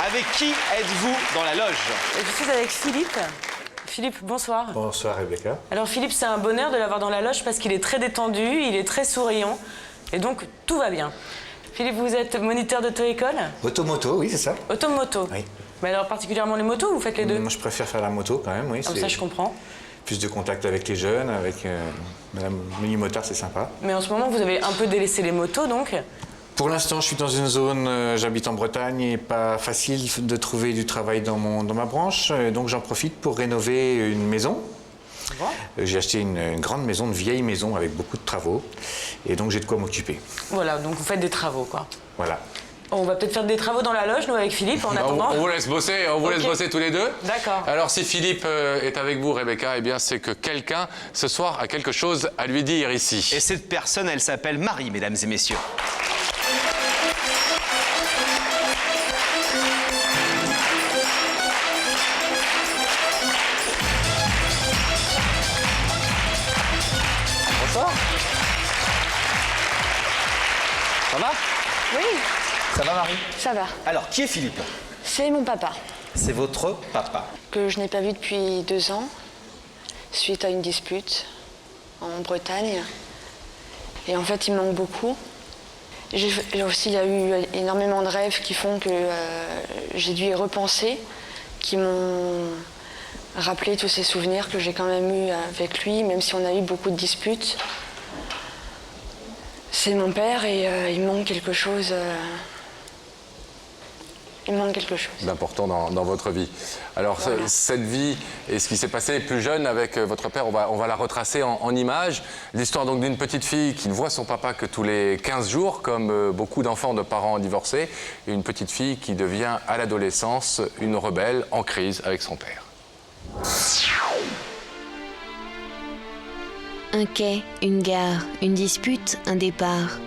Avec qui êtes-vous dans la loge? Je suis avec Philippe. Philippe, bonsoir. Bonsoir Rebecca. Alors Philippe, c'est un bonheur de l'avoir dans la loge parce qu'il est très détendu, il est très souriant et donc tout va bien. Philippe, vous êtes moniteur d'auto-école? Automoto, oui, c'est ça. Automoto? Oui. Mais alors particulièrement les motos, vous faites les deux? Moi, je préfère faire la moto quand même, oui. Comme ça, je comprends. Plus de contact avec les jeunes, avec Madame Mini-Motard, c'est sympa. Mais en ce moment, vous avez un peu délaissé les motos, donc? Pour l'instant, je suis dans une zone, j'habite en Bretagne, et pas facile de trouver du travail dans ma branche. Donc j'en profite pour rénover une maison. J'ai acheté une grande maison, une vieille maison avec beaucoup de travaux. Et donc j'ai de quoi m'occuper. Voilà, donc vous faites des travaux, quoi. Voilà. On va peut-être faire des travaux dans la loge, nous, avec Philippe, en attendant. On vous laisse bosser, laisse bosser tous les deux. D'accord. Alors, si Philippe est avec vous, Rebecca, eh bien, c'est que quelqu'un, ce soir, a quelque chose à lui dire ici. Et cette personne, elle s'appelle Marie, mesdames et messieurs. Bonsoir. Ça va? Oui, Ça va, Marie? ça va. Alors, qui est Philippe? C'est mon papa, C'est votre papa. que je n'ai pas vu depuis 2 ans, suite à une dispute en Bretagne. Et en fait, il me manque beaucoup. Il y a eu énormément de rêves qui font que j'ai dû y repenser, qui m'ont rappelé tous ces souvenirs que j'ai quand même eus avec lui, même si on a eu beaucoup de disputes. C'est mon père et il manque quelque chose. Il manque quelque chose. D'important dans votre vie. Alors, Voilà. cette vie et ce qui s'est passé plus jeune avec votre père, on va la retracer en images. L'histoire donc d'une petite fille qui ne voit son papa que tous les 15 jours, comme beaucoup d'enfants de parents divorcés, et une petite fille qui devient à l'adolescence une rebelle en crise avec son père. Un quai, une gare, une dispute, un départ.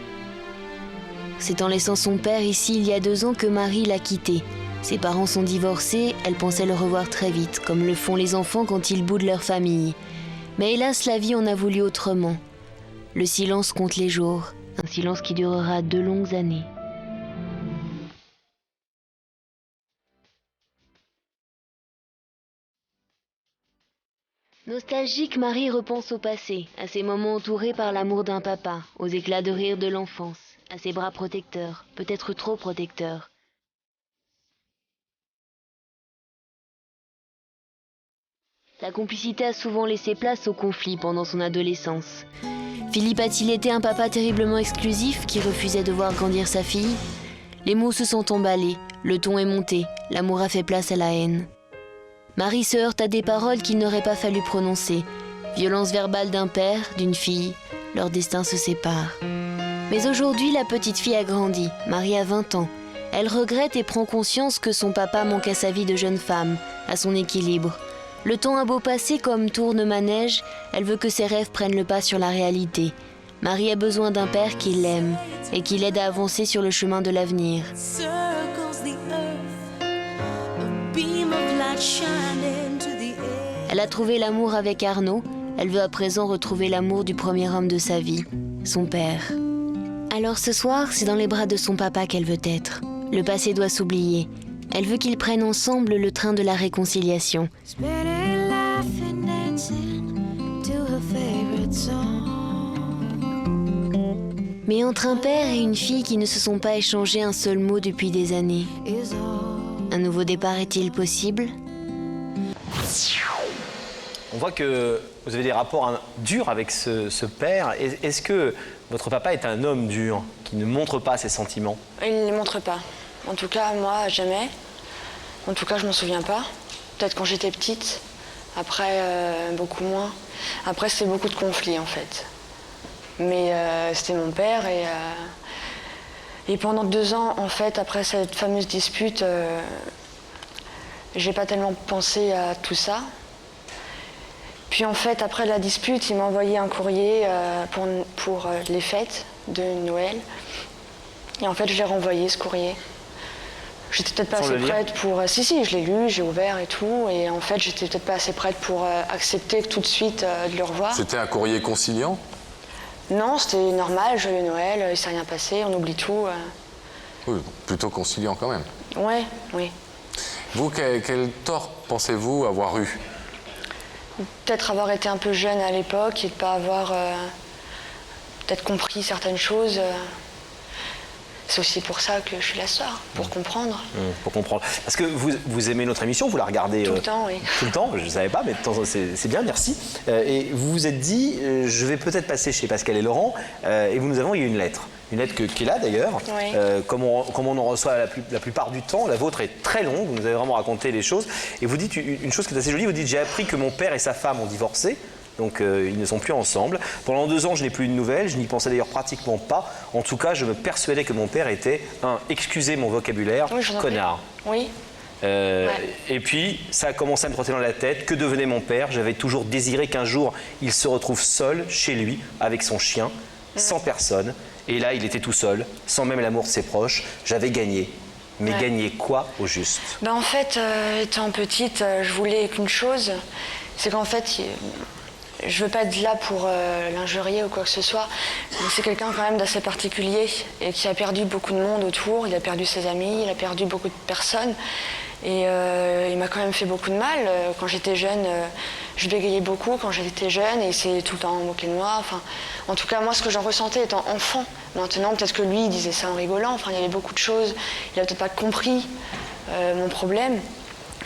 C'est en laissant son père ici il y a 2 ans que Marie l'a quitté. Ses parents sont divorcés, elle pensait le revoir très vite, comme le font les enfants quand ils boudent leur famille. Mais hélas, la vie en a voulu autrement. Le silence compte les jours, un silence qui durera 2 longues années. Nostalgique, Marie repense au passé, à ces moments entourés par l'amour d'un papa, aux éclats de rire de l'enfance, à ses bras protecteurs, peut-être trop protecteurs. Sa complicité a souvent laissé place au conflit pendant son adolescence. Philippe a-t-il été un papa terriblement exclusif qui refusait de voir grandir sa fille? Les mots se sont emballés, le ton est monté, l'amour a fait place à la haine. Marie se heurte à des paroles qu'il n'aurait pas fallu prononcer. Violence verbale d'un père, d'une fille, leur destin se sépare. Mais aujourd'hui, la petite fille a grandi. Marie a 20 ans. Elle regrette et prend conscience que son papa manque à sa vie de jeune femme, à son équilibre. Le temps a beau passer comme tourne manège, elle veut que ses rêves prennent le pas sur la réalité. Marie a besoin d'un père qui l'aime et qui l'aide à avancer sur le chemin de l'avenir. Elle a trouvé l'amour avec Arnaud. Elle veut à présent retrouver l'amour du premier homme de sa vie, son père. Alors ce soir, c'est dans les bras de son papa qu'elle veut être. Le passé doit s'oublier. Elle veut qu'ils prennent ensemble le train de la réconciliation. Mais entre un père et une fille qui ne se sont pas échangés un seul mot depuis des années, un nouveau départ est-il possible ? On voit que vous avez des rapports durs avec ce père. Est-ce que votre papa est un homme dur, qui ne montre pas ses sentiments? Il ne les montre pas. En tout cas, moi, jamais. En tout cas, je m'en souviens pas. Peut-être quand j'étais petite. Après, beaucoup moins. Après, c'était beaucoup de conflits, en fait. Mais c'était mon père et pendant 2 ans, en fait, après cette fameuse dispute, j'ai pas tellement pensé à tout ça. Puis en fait, après la dispute, il m'a envoyé un courrier pour les fêtes de Noël. Et en fait, je l'ai renvoyé, ce courrier. J'étais peut-être pas assez prête pour... Si, je l'ai lu, j'ai ouvert et tout. Et en fait, j'étais peut-être pas assez prête pour accepter tout de suite de le revoir. C'était un courrier conciliant? Non, c'était normal, joyeux Noël, il s'est rien passé, on oublie tout. Oui, plutôt conciliant quand même. Ouais, oui. Vous, quel tort pensez-vous avoir eu? Peut-être avoir été un peu jeune à l'époque et de ne pas avoir peut-être compris certaines choses. C'est aussi pour ça que je suis là ce soir, pour comprendre. Pour comprendre. Parce que vous aimez notre émission, vous la regardez Tout le temps, oui. Tout le temps, je ne savais pas, mais de temps en temps, c'est bien, merci. Et vous vous êtes dit, je vais peut-être passer chez Pascal et Laurent, et vous nous avons eu une lettre. Une lettre qui est là d'ailleurs, Oui. comme on en reçoit la plupart du temps. La vôtre est très longue, vous nous avez vraiment raconté les choses. Et vous dites une chose qui est assez jolie, vous dites, j'ai appris que mon père et sa femme ont divorcé. Donc ils ne sont plus ensemble. Pendant 2 ans, je n'ai plus de nouvelles, je n'y pensais d'ailleurs pratiquement pas. En tout cas, je me persuadais que mon père était excusez mon vocabulaire, Oui, j'en ai connard. Oui. Et puis, ça a commencé à me trotter dans la tête. Que devenait mon père? J'avais toujours désiré qu'un jour, il se retrouve seul, chez lui, avec son chien, sans personne. Et là, il était tout seul, sans même l'amour de ses proches. J'avais gagné. Mais gagné quoi, au juste? En fait, étant petite, je voulais qu'une chose, c'est qu'en fait, je veux pas être là pour l'injurier ou quoi que ce soit. Mais c'est quelqu'un quand même d'assez particulier et qui a perdu beaucoup de monde autour. Il a perdu ses amis, il a perdu beaucoup de personnes. Et il m'a quand même fait beaucoup de mal. Quand j'étais jeune, je bégayais beaucoup quand j'étais jeune et il s'est tout le temps moqué de moi. Enfin, en tout cas, moi, ce que j'en ressentais étant enfant. Maintenant, peut-être que lui, il disait ça en rigolant. Enfin, il y avait beaucoup de choses. Il n'a peut-être pas compris mon problème.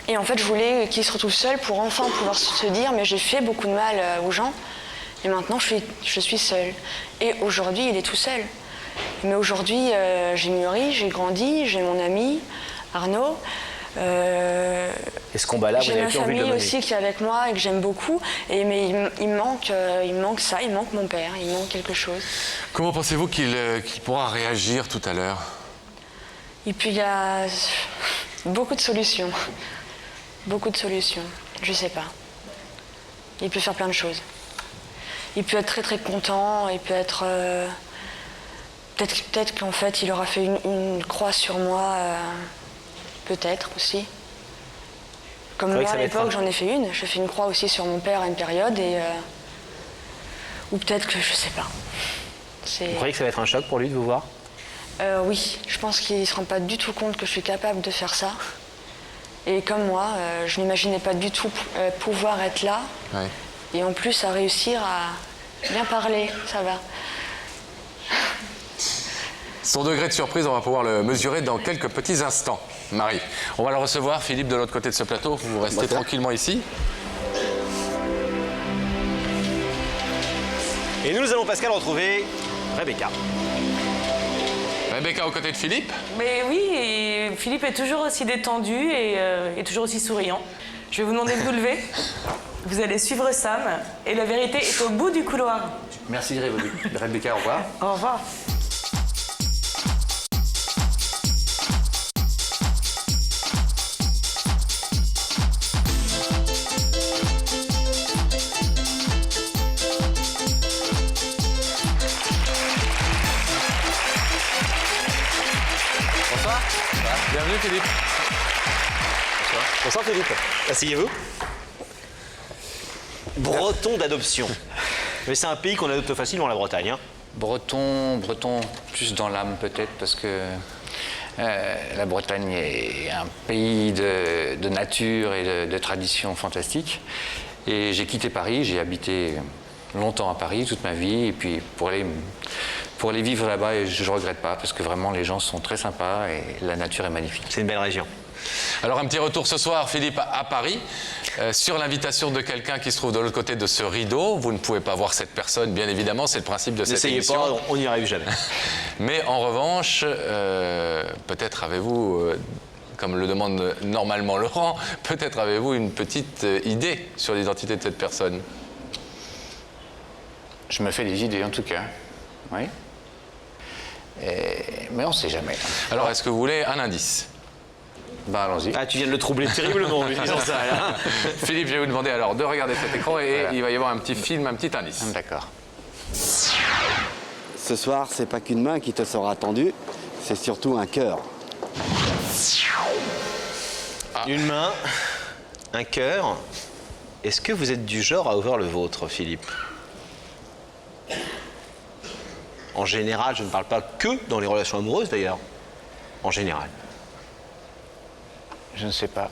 Et en fait, je voulais qu'il se retrouve seul pour enfin pouvoir se dire mais j'ai fait beaucoup de mal aux gens et maintenant je suis seule. Et aujourd'hui, il est tout seul. Mais aujourd'hui, j'ai mûri, j'ai grandi, j'ai mon ami, Arnaud. Et ce combat-là, vous j'ai avez ma plus envie de le famille mener. aussi qui est avec moi et que j'aime beaucoup. Mais il me manque ça, il me manque mon père, il me manque quelque chose. Comment pensez-vous qu'il pourra réagir tout à l'heure? Et puis il y a beaucoup de solutions. Beaucoup de solutions. Je sais pas. Il peut faire plein de choses. Il peut être très très content. Il peut être... Peut-être qu'en fait, il aura fait une croix sur moi. Peut-être aussi. Comme moi, à l'époque, j'en ai fait une. J'ai fait une croix aussi sur mon père à une période. Ou peut-être que je sais pas. Vous croyez que ça va être un choc pour lui de vous voir? Oui. Je pense qu'il ne se rend pas du tout compte que je suis capable de faire ça. Et comme moi, je n'imaginais pas du tout pouvoir être là. Ouais. Et en plus, à réussir à bien parler, ça va. Son degré de surprise, on va pouvoir le mesurer dans quelques petits instants. Marie, on va le recevoir. Philippe, de l'autre côté de ce plateau, vous restez tranquillement ici. Et nous allons, Pascal, retrouver Rebecca. Rebecca aux côtés de Philippe. Mais oui, et Philippe est toujours aussi détendu et toujours aussi souriant. Je vais vous demander de vous lever. Vous allez suivre Sam et la vérité est au bout du couloir. Merci Rebecca, au revoir. Au revoir. Bonsoir. Bienvenue Philippe. Bonsoir Philippe. Asseyez-vous. Breton d'adoption. Mais c'est un pays qu'on adopte facilement, la Bretagne. Hein. Breton plus dans l'âme peut-être, parce que la Bretagne est un pays de nature et de traditions fantastiques. Et j'ai quitté Paris, j'ai habité longtemps à Paris, toute ma vie, et puis pour aller vivre là-bas, je ne regrette pas, parce que vraiment les gens sont très sympas et la nature est magnifique. C'est une belle région. Alors un petit retour ce soir, Philippe, à Paris, sur l'invitation de quelqu'un qui se trouve de l'autre côté de ce rideau. Vous ne pouvez pas voir cette personne, bien évidemment, c'est le principe de cette émission. N'essayez pas, on n'y arrive jamais. Mais en revanche, peut-être avez-vous, comme le demande normalement Laurent, peut-être avez-vous une petite idée sur l'identité de cette personne? Je me fais des idées en tout cas, oui. Mais on ne sait jamais. Alors, est-ce que vous voulez un indice? Ben, allons-y. Ah, tu viens de le troubler terriblement en lui disant ça. Là. Philippe, je vais vous demander alors de regarder cet écran et Voilà. il va y avoir un petit film, un petit indice. D'accord. Ce soir, c'est pas qu'une main qui te sera tendue, c'est surtout un cœur. Une main, un cœur. Est-ce que vous êtes du genre à ouvrir le vôtre, Philippe? En général, je ne parle pas que dans les relations amoureuses d'ailleurs. en général? Je ne sais pas.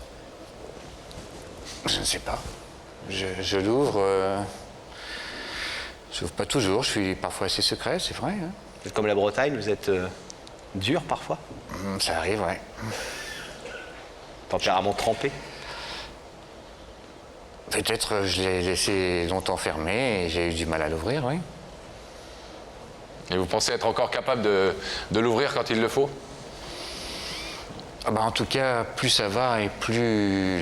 Je ne sais pas. Je l'ouvre. Je l'ouvre pas toujours. Je suis parfois assez secret, c'est vrai. Hein. Vous êtes comme la Bretagne, vous êtes dur parfois? Ça arrive, ouais. Tempérament trempé? Peut-être je l'ai laissé longtemps fermé et j'ai eu du mal à l'ouvrir, oui. Et vous pensez être encore capable de l'ouvrir quand il le faut? Ah bah en tout cas, plus ça va et plus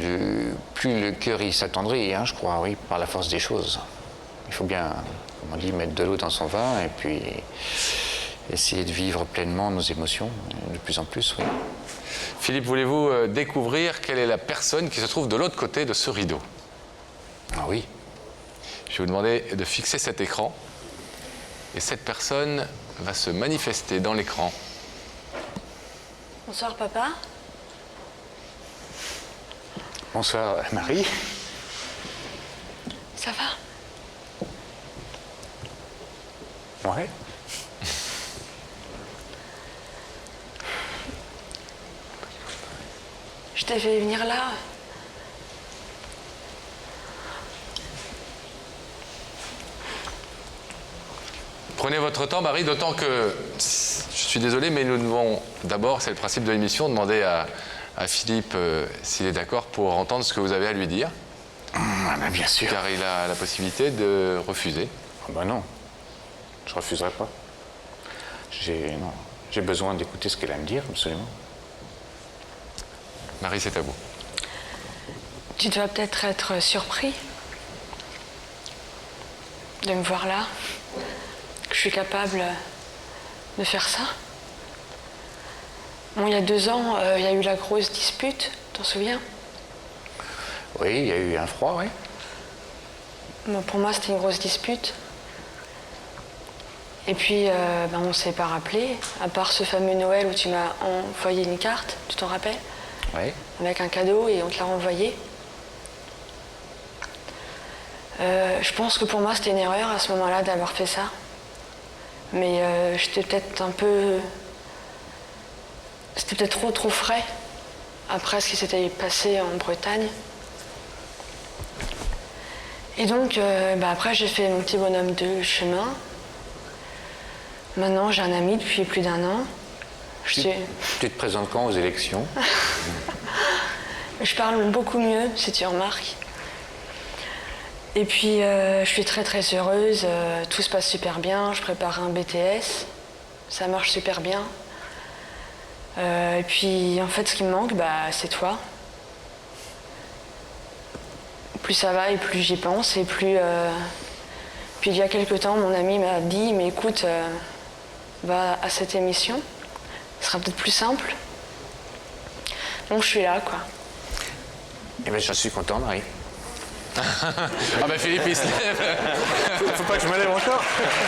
le cœur il s'attendrit, hein, je crois, oui, par la force des choses. Il faut bien, comme on dit, mettre de l'eau dans son vin et puis essayer de vivre pleinement nos émotions, de plus en plus, oui. Philippe, voulez-vous découvrir quelle est la personne qui se trouve de l'autre côté de ce rideau? Ah oui. Je vais vous demander de fixer cet écran. Et cette personne va se manifester dans l'écran. Bonsoir, papa. Bonsoir, Marie. Ça va? Ouais. Je t'ai fait venir là. Prenez votre temps, Marie, d'autant que, je suis désolé, mais nous devons d'abord, c'est le principe de l'émission, demander à Philippe s'il est d'accord pour entendre ce que vous avez à lui dire. Ah ben bien sûr. Car il a la possibilité de refuser. Ah ben non, je refuserai pas. J'ai besoin d'écouter ce qu'elle a à me dire, absolument. Marie, c'est à vous. Tu dois peut-être être surpris de me voir là, que je suis capable de faire ça. Bon, il y a 2 ans, il y a eu la grosse dispute, t'en souviens? Oui, il y a eu un froid, oui. Bon, pour moi, c'était une grosse dispute. Et puis, on ne s'est pas rappelé, à part ce fameux Noël où tu m'as envoyé une carte, tu t'en rappelles? Oui. Avec un cadeau et on te l'a renvoyé. Je pense que pour moi, c'était une erreur à ce moment-là d'avoir fait ça. Mais j'étais peut-être un peu... C'était peut-être trop frais après ce qui s'était passé en Bretagne. Et donc, après, j'ai fait mon petit bonhomme de chemin. Maintenant, j'ai un ami depuis plus d'1 an. Tu te présentes quand aux élections? Je parle beaucoup mieux, si tu remarques. Et puis, je suis très très heureuse. Tout se passe super bien. Je prépare un BTS. Ça marche super bien. Et puis, en fait, ce qui me manque, c'est toi. Plus ça va et plus j'y pense. Et plus... Puis il y a quelque temps, mon ami m'a dit, mais écoute, va à cette émission. Ce sera peut-être plus simple. Donc je suis là, quoi. Eh bien, j'en suis content, Marie. Ah ben Philippe, il se lève. Faut pas que je me lève encore.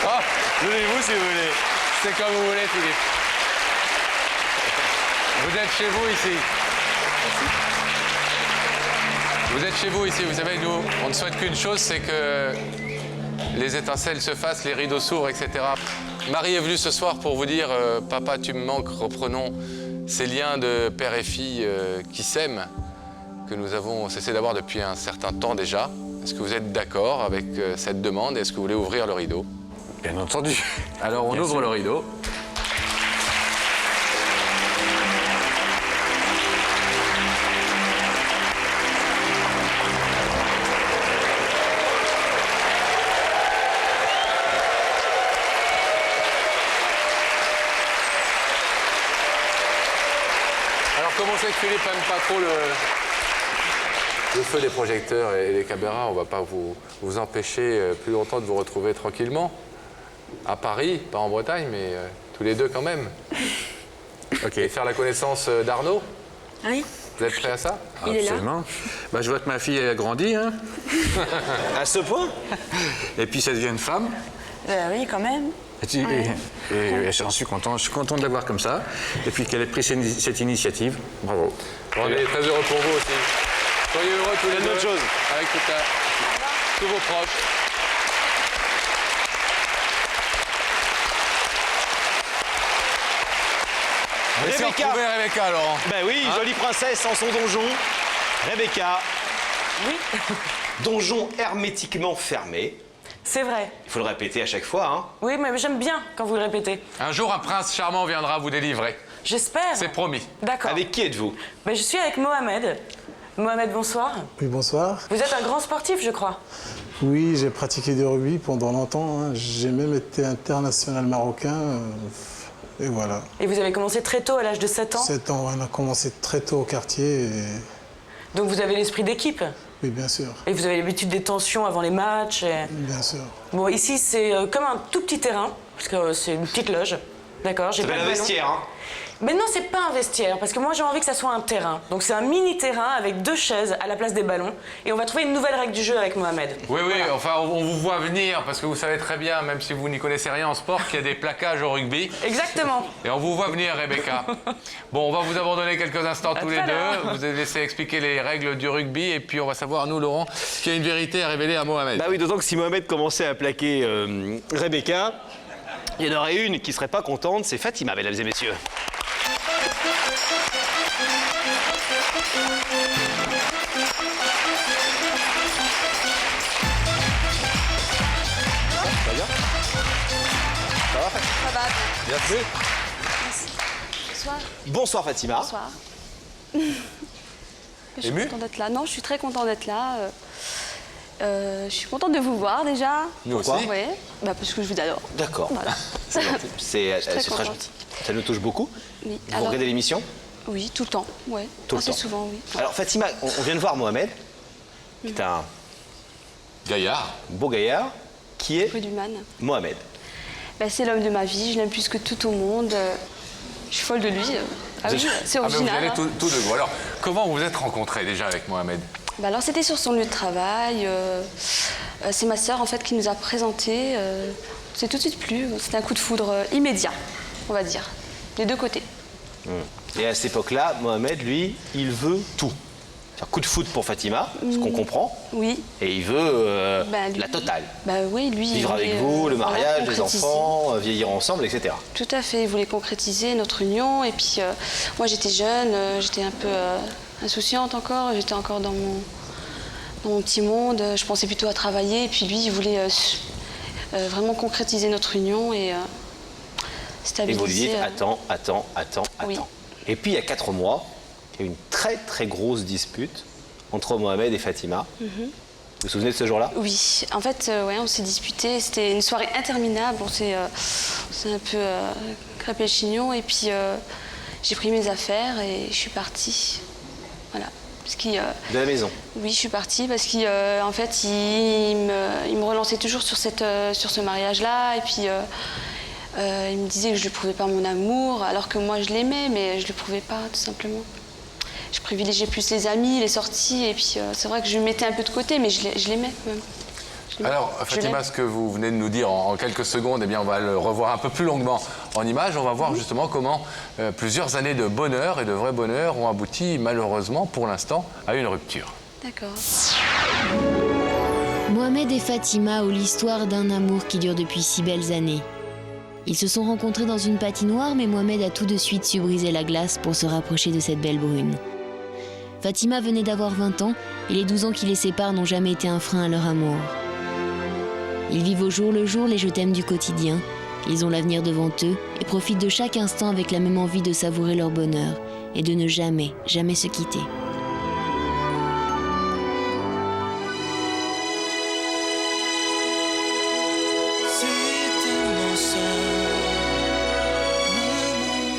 Ah, levez-vous si vous voulez. C'est comme vous voulez, Philippe. Vous êtes chez vous ici. Vous êtes chez vous ici. Vous savez, nous, on ne souhaite qu'une chose, c'est que les étincelles se fassent, les rideaux s'ouvrent, etc. Marie est venue ce soir pour vous dire « Papa, tu me manques », reprenons ces liens de père et fille qui s'aiment, que nous avons cessé d'avoir depuis un certain temps déjà. Est-ce que vous êtes d'accord avec cette demande? Est-ce que vous voulez ouvrir le rideau? Bien entendu. Alors on ouvre le rideau. Alors comme on sait que Philippe n'aime pas trop le feu des projecteurs et les caméras, on ne va pas vous empêcher plus longtemps de vous retrouver tranquillement. À Paris, pas en Bretagne, mais tous les deux quand même. Ok. Et faire la connaissance d'Arnaud. Oui. Vous êtes prêts à ça? Il est là. Absolument. Je vois que ma fille elle a grandi, hein. À ce point? Et puis ça devient une femme. Oui, quand même. Et j'en suis content. Je suis content de la voir comme ça. Et puis qu'elle ait pris cette initiative. Bravo. On est très heureux pour vous aussi. Soyez heureux tous les deux. autre chose. Avec tous vos proches. Laissez Rebecca. retrouver Rebecca, Laurent. Ben oui, jolie princesse en son donjon. Rebecca, Oui, donjon hermétiquement fermé. c'est vrai. Il faut le répéter à chaque fois, hein. Oui, mais j'aime bien quand vous le répétez. Un jour, un prince charmant viendra vous délivrer. J'espère. C'est promis. D'accord. Avec qui êtes-vous? Ben, je suis avec Mohamed. Mohamed, bonsoir. Oui, bonsoir. Vous êtes un grand sportif, je crois. Oui, j'ai pratiqué du rugby pendant longtemps. Hein. J'ai même été international marocain. Et voilà. Et vous avez commencé très tôt, à l'âge de 7 ans. 7 ans, on a commencé très tôt au quartier. Et... Donc vous avez l'esprit d'équipe. Oui, bien sûr. Et vous avez l'habitude des tensions avant les matchs. Bien sûr. Bon, ici, c'est comme un tout petit terrain, parce que c'est une petite loge. D'accord, j'ai Ça pas s'appelle de un ballon. vestiaire, hein. Mais non, c'est pas un vestiaire, parce que moi j'ai envie que ça soit un terrain. Donc c'est un mini terrain avec 2 chaises à la place des ballons. Et on va trouver une nouvelle règle du jeu avec Mohamed. Oui, enfin, on vous voit venir, parce que vous savez très bien, même si vous n'y connaissez rien en sport, qu'il y a des plaquages au rugby. Exactement. Et on vous voit venir, Rebecca. Bon, on va vous abandonner quelques instants tous les tout à deux. l'heure. Vous allez laisser expliquer les règles du rugby, et puis on va savoir, nous, Laurent, qu'il y a une vérité à révéler à Mohamed. Bah oui, d'autant que si Mohamed commençait à plaquer Rebecca, il y en aurait une qui serait pas contente, c'est Fatima, mesdames et messieurs. Ça va. Bienvenue. Bonsoir. Bonsoir Fatima. Bonsoir. Je suis Émue contente d'être là. Non, je suis très contente d'être là. Je suis contente de vous voir déjà. Nous Pourquoi aussi. Oui, bah, parce que je vous adore. D'accord. Voilà. C'est gentil. C'est très très contente. gentil. Ça nous touche beaucoup. Oui. Vous Alors, regardez l'émission? oui, tout le temps. Ouais. Tout le Assez temps. souvent, oui. Alors Fatima, on vient de voir Mohamed, qui est un Gaillard. beau gaillard, qui est Rue du Man. Mohamed. Bah, c'est l'homme de ma vie. Je l'aime plus que tout au monde. Je suis folle de lui. Ah oui, c'est Ah, mais vous original. allez hein. tous deux. Alors, comment vous vous êtes rencontrés déjà avec Mohamed? Bah, alors, c'était sur son lieu de travail. C'est ma sœur, en fait, qui nous a présenté. C'est tout de suite plu. C'était un coup de foudre immédiat, on va dire. Des deux côtés. Et à cette époque-là, Mohamed, lui, il veut tout. C'est un coup de foudre pour Fatima, ce qu'on comprend, Oui. et il veut Bah, lui- la totale. Bah oui, lui. Vivre il avec voulait, vous, le voilà, mariage, les concrétiser. enfants, vieillir ensemble, etc. Tout à fait, il voulait concrétiser notre union. Et puis, moi, j'étais jeune, j'étais un peu insouciante encore. J'étais encore dans mon petit monde. Je pensais plutôt à travailler. Et puis, lui, il voulait vraiment concrétiser notre union et Et stabiliser. vous lui dites, attends. Oui. Et puis, il y a 4 mois, il y a eu une très très grosse dispute entre Mohamed et Fatima. Vous vous souvenez de ce jour-là? Oui, en fait, ouais, on s'est disputé. C'était une soirée interminable. On s'est un peu crêpé le chignon. Et puis, j'ai pris mes affaires et je suis partie. Voilà. Parce qu'il, De la maison. oui, je suis partie parce qu'en fait, il me relançait toujours sur ce mariage-là. Et puis, il me disait que je ne lui prouvais pas mon amour, alors que moi, je l'aimais, mais je ne le prouvais pas, tout simplement. Je privilégiais plus les amis, les sorties. Et puis, c'est vrai que je le mettais un peu de côté, mais je l'aimais quand même. Je l'aimais. Alors, Je Fatima, l'aime. ce que vous venez de nous dire en quelques secondes, eh bien, on va le revoir un peu plus longuement en images. On va voir justement comment plusieurs années de bonheur et de vrai bonheur ont abouti, malheureusement, pour l'instant, à une rupture. D'accord. Mohamed et Fatima ont l'histoire d'un amour qui dure depuis 6 belles années. Ils se sont rencontrés dans une patinoire, mais Mohamed a tout de suite su briser la glace pour se rapprocher de cette belle brune. Fatima venait d'avoir 20 ans et les 12 ans qui les séparent n'ont jamais été un frein à leur amour. Ils vivent au jour le jour les je t'aime du quotidien. Ils ont l'avenir devant eux et profitent de chaque instant avec la même envie de savourer leur bonheur et de ne jamais, jamais se quitter.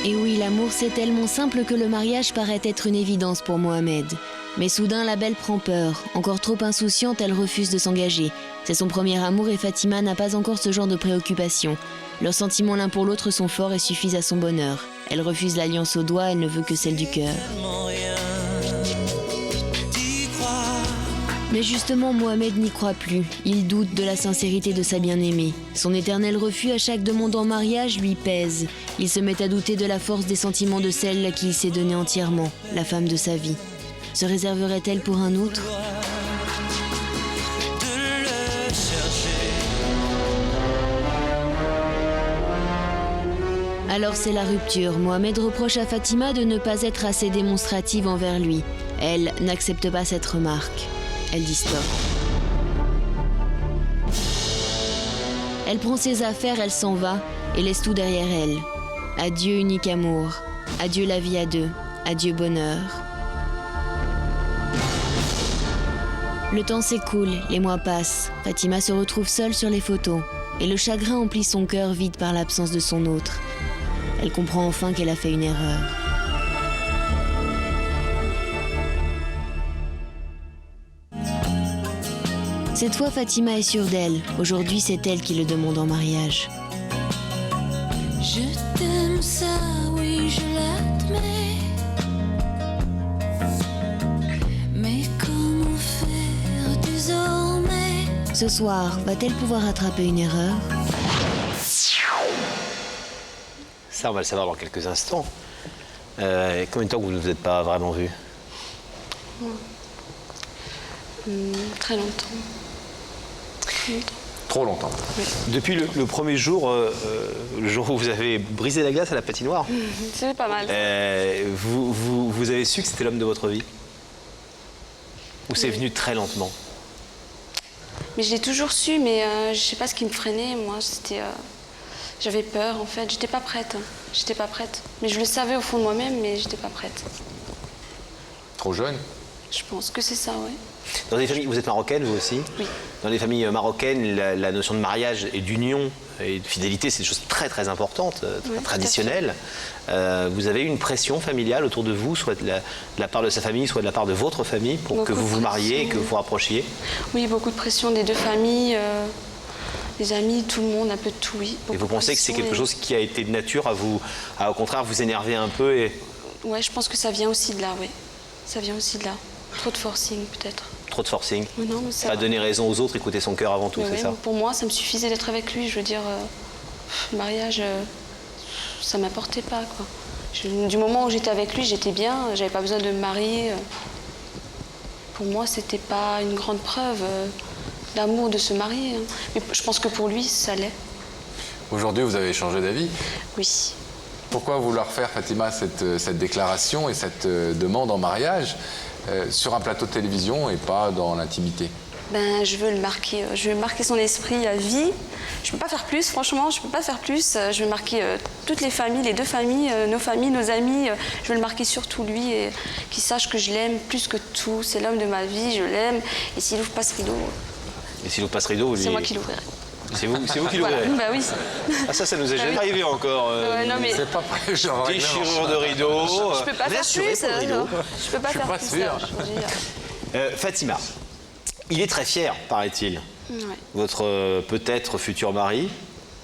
Et oui, l'amour c'est tellement simple que le mariage paraît être une évidence pour Mohamed. Mais soudain, la belle prend peur. Encore trop insouciante, elle refuse de s'engager. C'est son premier amour et Fatima n'a pas encore ce genre de préoccupation. Leurs sentiments l'un pour l'autre sont forts et suffisent à son bonheur. Elle refuse l'alliance au doigt, elle ne veut que celle du cœur. Mais justement, Mohamed n'y croit plus. Il doute de la sincérité de sa bien-aimée. Son éternel refus à chaque demande en mariage lui pèse. Il se met à douter de la force des sentiments de celle à qui il s'est donné entièrement, la femme de sa vie. Se réserverait-elle pour un autre ? À Alors c'est la rupture. Mohamed reproche à Fatima de ne pas être assez démonstrative envers lui. Elle n'accepte pas cette remarque. Elle dit stop. Elle prend ses affaires, elle s'en va et laisse tout derrière elle. Adieu unique amour. Adieu la vie à deux. Adieu bonheur. Le temps s'écoule, les mois passent. Fatima se retrouve seule sur les photos. Et le chagrin emplit son cœur vide par l'absence de son autre. Elle comprend enfin qu'elle a fait une erreur. Cette fois, Fatima est sûre d'elle. Aujourd'hui, c'est elle qui le demande en mariage. Je t'aime, ça, oui, je l'admets. Mais comment faire désormais? Ce soir, va-t-elle pouvoir rattraper une erreur? Ça, on va le savoir dans quelques instants. Combien de temps que vous ne vous êtes pas vraiment vus? Très longtemps. Trop longtemps. Depuis le premier jour, le jour où vous avez brisé la glace à la patinoire, C'est pas mal. vous avez su que c'était l'homme de votre vie? Ou c'est venu très lentement? Mais je l'ai toujours su, mais je sais pas ce qui me freinait. Moi, c'était... j'avais peur, en fait. J'étais pas prête. J'étais pas prête. Mais je le savais au fond de moi-même, mais j'étais pas prête. Trop jeune? Je pense que c'est ça, ouais. Dans des familles, vous êtes marocaine, vous aussi? Oui. Dans les familles marocaines, la notion de mariage et d'union et de fidélité, c'est des choses très très importantes, très traditionnelles. Vous avez eu une pression familiale autour de vous, soit de la part de sa famille, soit de la part de votre famille, pour que vous vous mariez et que vous vous rapprochiez? Oui, beaucoup de pression des deux familles, des amis, tout le monde, un peu de tout, oui. Et vous pensez que c'est quelque chose qui a été de nature à au contraire vous énerver un peu et... Ouais, je pense que ça vient aussi de là, oui. Ça vient aussi de là. Trop de forcing, peut-être. Trop de forcing? Non, mais ça Pas va. donner raison aux autres, écouter son cœur avant tout, Mais c'est ouais, ça? pour moi, ça me suffisait d'être avec lui. Je veux dire, le mariage, ça m'apportait pas, quoi. Du moment où j'étais avec lui, j'étais bien. J'avais pas besoin de me marier. Pour moi, c'était pas une grande preuve d'amour de se marier. Hein. Mais je pense que pour lui, ça l'est. Aujourd'hui, vous avez changé d'avis. Oui. Pourquoi vouloir faire, Fatima, cette déclaration et cette demande en mariage sur un plateau de télévision et pas dans l'intimité? Ben, je veux le marquer. Je veux marquer son esprit à vie. Je peux pas faire plus, franchement, je peux pas faire plus. Je veux marquer toutes les familles, les deux familles, nos amis. Je veux le marquer surtout lui et qu'il sache que je l'aime plus que tout. C'est l'homme de ma vie, je l'aime. Et s'il ouvre pas ce rideau, Et s'il ouvre pas ce rideau, c'est moi qui l'ouvrirai. C'est vous qui Voilà. l'ouvrez? Bah oui. Ah, ça nous est Bah jamais oui. arrivé encore. Non, mais... C'est pas prêt, genre. Déchirure de rideau. Je peux pas faire rassurez plus. pour le rideau. Je peux pas faire pas plus. sûr. ça, je veux dire. Fatima, il est très fier, paraît-il, Ouais. votre peut-être futur mari.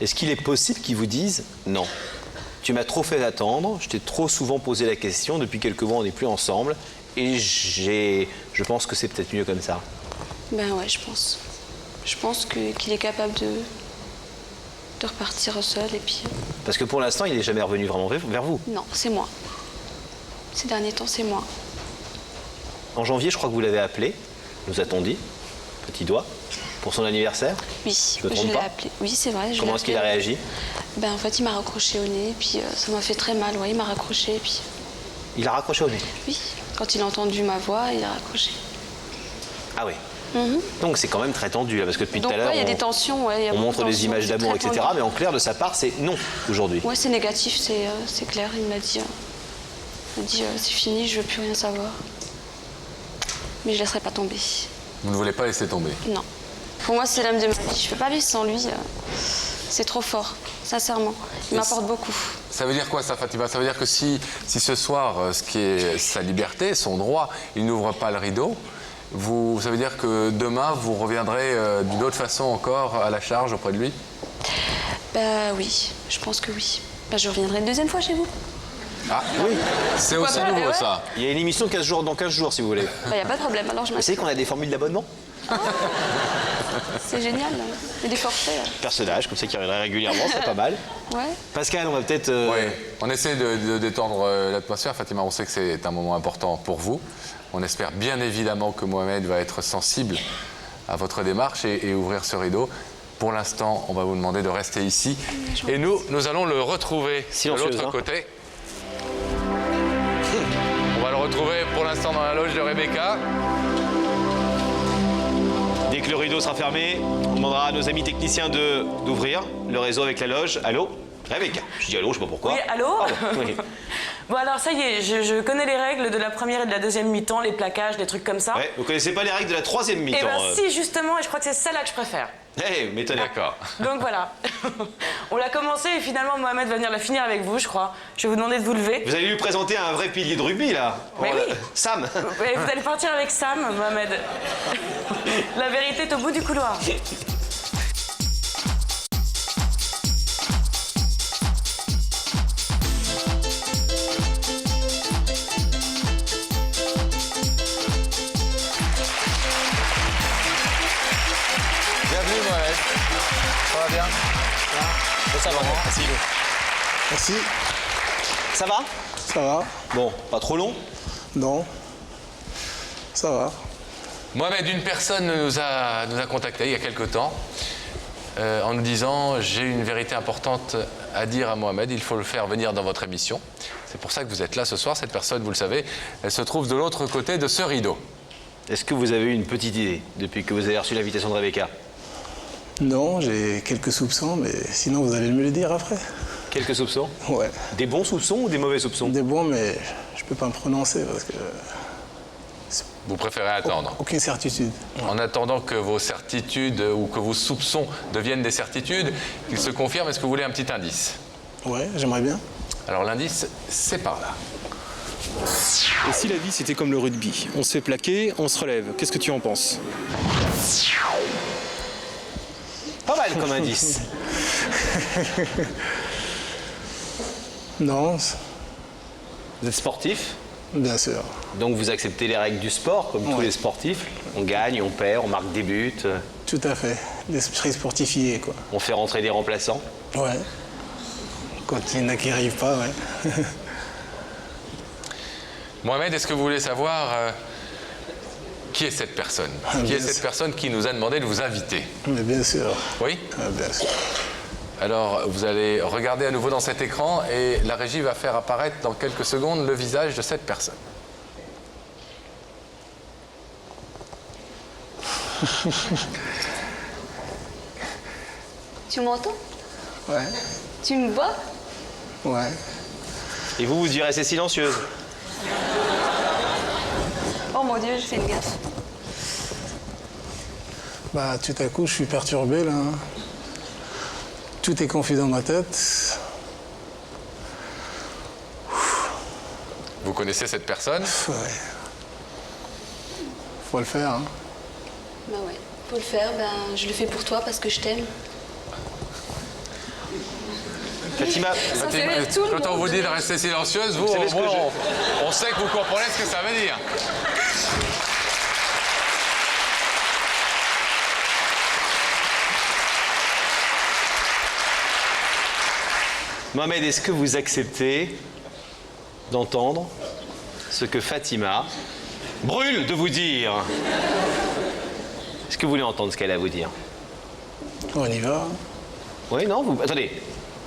Est-ce qu'il est possible qu'il vous dise non? Tu m'as trop fait attendre, je t'ai trop souvent posé la question, depuis quelques mois on n'est plus ensemble, et je pense que c'est peut-être mieux comme ça. Ben ouais, je pense. Je pense qu'il est capable de repartir seul et puis... Parce que pour l'instant, il n'est jamais revenu vraiment vers vous. Non, c'est moi. Ces derniers temps, c'est moi. En janvier, je crois que vous l'avez appelé, nous a-t-on dit, petit doigt, pour son anniversaire. Oui, Je me trompe l'ai pas? appelé. Oui, c'est vrai. je l'ai Comment est-ce qu'il a appelé. réagi? Ben en fait, il m'a raccroché au nez, puis ça m'a fait très mal. Ouais, il m'a raccroché, puis... Il a raccroché au nez? Oui, quand il a entendu ma voix, il a raccroché. Ah oui. Donc c'est quand même très tendu, là, parce que depuis Donc tout à l'heure, ouais, il y a des tensions. Ouais, il y a on beaucoup montre de des tensions, images c'est d'amour, très etc. tendu. Mais en clair, de sa part, c'est non, aujourd'hui. Ouais, c'est négatif, c'est clair. Il m'a dit, c'est fini, je veux plus rien savoir. Mais je laisserai pas tomber. Vous ne voulez pas laisser tomber? Non. Pour moi, c'est l'homme de ma vie. Je peux pas vivre sans lui. C'est trop fort, sincèrement. Il m'apporte beaucoup. Ça veut dire quoi, ça, Fatima? Ça veut dire que si ce soir, ce qui est sa liberté, son droit, il n'ouvre pas le rideau, ça veut dire que demain, vous reviendrez d'une autre façon encore à la charge auprès de lui? Bah oui, je pense que oui. Bah, je reviendrai une deuxième fois chez vous. Ah oui, c'est aussi pas, nouveau, ouais. ça. Il y a une émission dans 15 jours, si vous voulez. Bah, y a pas de problème, alors je Vous m'inscris. savez qu'on a des formules d'abonnement? C'est génial, là. Il y a des forfaits, là. Personnages, comme ça, qui reviendraient régulièrement, c'est pas mal. Ouais. Pascal, on va peut-être... Oui, on essaie de détendre l'atmosphère. Fatima, on sait que c'est un moment important pour vous. On espère bien évidemment que Mohamed va être sensible à votre démarche et ouvrir ce rideau. Pour l'instant, on va vous demander de rester ici. Et nous allons le retrouver de l'autre côté. On va le retrouver pour l'instant dans la loge de Rebecca. Dès que le rideau sera fermé, on demandera à nos amis techniciens d'ouvrir le réseau avec la loge. Allô, Rebecca. Je dis allô, je sais pas pourquoi. Oui, allô. Oui. Bon alors ça y est, je connais les règles de la première et de la deuxième mi-temps, les plaquages, des trucs comme ça. Ouais, vous connaissez pas les règles de la troisième mi-temps. Eh ben si, justement, et je crois que c'est celle-là que je préfère. Eh, m'étonnez. D'accord. Donc voilà. On l'a commencé et finalement Mohamed va venir la finir avec vous, je crois. Je vais vous demander de vous lever. Vous allez lui présenter un vrai pilier de rugby, là. Mais oui. Sam. Ouais, vous allez partir avec Sam, Mohamed. La vérité est au bout du couloir. Bienvenue Mohamed. Ça va bien? Ça va, merci. Merci. Ça va? Ça va? Bon, pas trop long? Non. Ça va. Mohamed, une personne nous a contactés il y a quelque temps en nous disant « J'ai une vérité importante à dire à Mohamed, il faut le faire venir dans votre émission ». C'est pour ça que vous êtes là ce soir. Cette personne, vous le savez, elle se trouve de l'autre côté de ce rideau. Est-ce que vous avez eu une petite idée depuis que vous avez reçu l'invitation de Rebecca? Non, j'ai quelques soupçons, mais sinon vous allez me le dire après. Quelques soupçons? Ouais. Des bons soupçons ou des mauvais soupçons? Des bons, mais je peux pas me prononcer parce que... Vous préférez attendre? Aucune certitude. En attendant que vos certitudes ou que vos soupçons deviennent des certitudes, qu'ils se confirment, est-ce que vous voulez un petit indice? Ouais, j'aimerais bien. Alors l'indice, c'est par là. Et si la vie c'était comme le rugby, on se fait plaquer, on se relève, qu'est-ce que tu en penses? Pas mal comme indice. Non. Vous êtes sportif? Bien sûr. Donc vous acceptez les règles du sport, comme tous les sportifs. On gagne, on perd, on marque des buts. Tout à fait. L'esprit sportifié, quoi. On fait rentrer des remplaçants. Ouais. Quand il y en a qui n'arrivent pas, ouais. Mohamed, est-ce que vous voulez savoir qui est cette personne? Qui est cette personne qui nous a demandé de vous inviter? Mais bien sûr. Oui? Bien sûr. Alors, vous allez regarder à nouveau dans cet écran et la régie va faire apparaître dans quelques secondes le visage de cette personne. Tu m'entends? Ouais. Tu me vois? Ouais. Et vous direz c'est silencieuse. Oh mon Dieu, j'ai fait une gaffe. Bah, tout à coup, je suis perturbé, là. Tout est confus dans ma tête. Vous connaissez cette personne? Ouais. Faut le faire, hein. Bah ouais, faut le faire. Ben, je le fais pour toi parce que je t'aime. Fatima, Ça fait rire tout le quand on monde. vous dit de rester silencieuse, vous, savez ce que on sait que vous comprenez ce que ça veut dire. Mohamed, est-ce que vous acceptez d'entendre ce que Fatima brûle de vous dire? Est-ce que vous voulez entendre ce qu'elle a à vous dire? On y va. Oui, non vous... Attendez,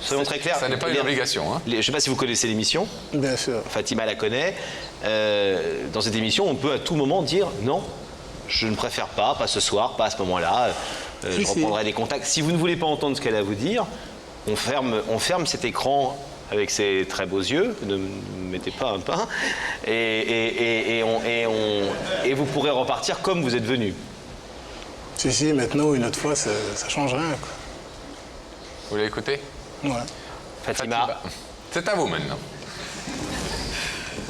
soyons très clairs. Ça n'est pas une obligation. Hein. Je ne sais pas si vous connaissez l'émission. Bien sûr. Fatima la connaît. Dans cette émission, on peut à tout moment dire non, je ne préfère pas ce soir, pas à ce moment-là. Je reprendrai des contacts. Si vous ne voulez pas entendre ce qu'elle a à vous dire, on ferme cet écran avec ses très beaux yeux, ne me mettez pas un pain, et vous pourrez repartir comme vous êtes venu. Si, maintenant ou une autre fois, ça change rien, quoi. Vous voulez écouter? Ouais. Fatima. C'est à vous maintenant.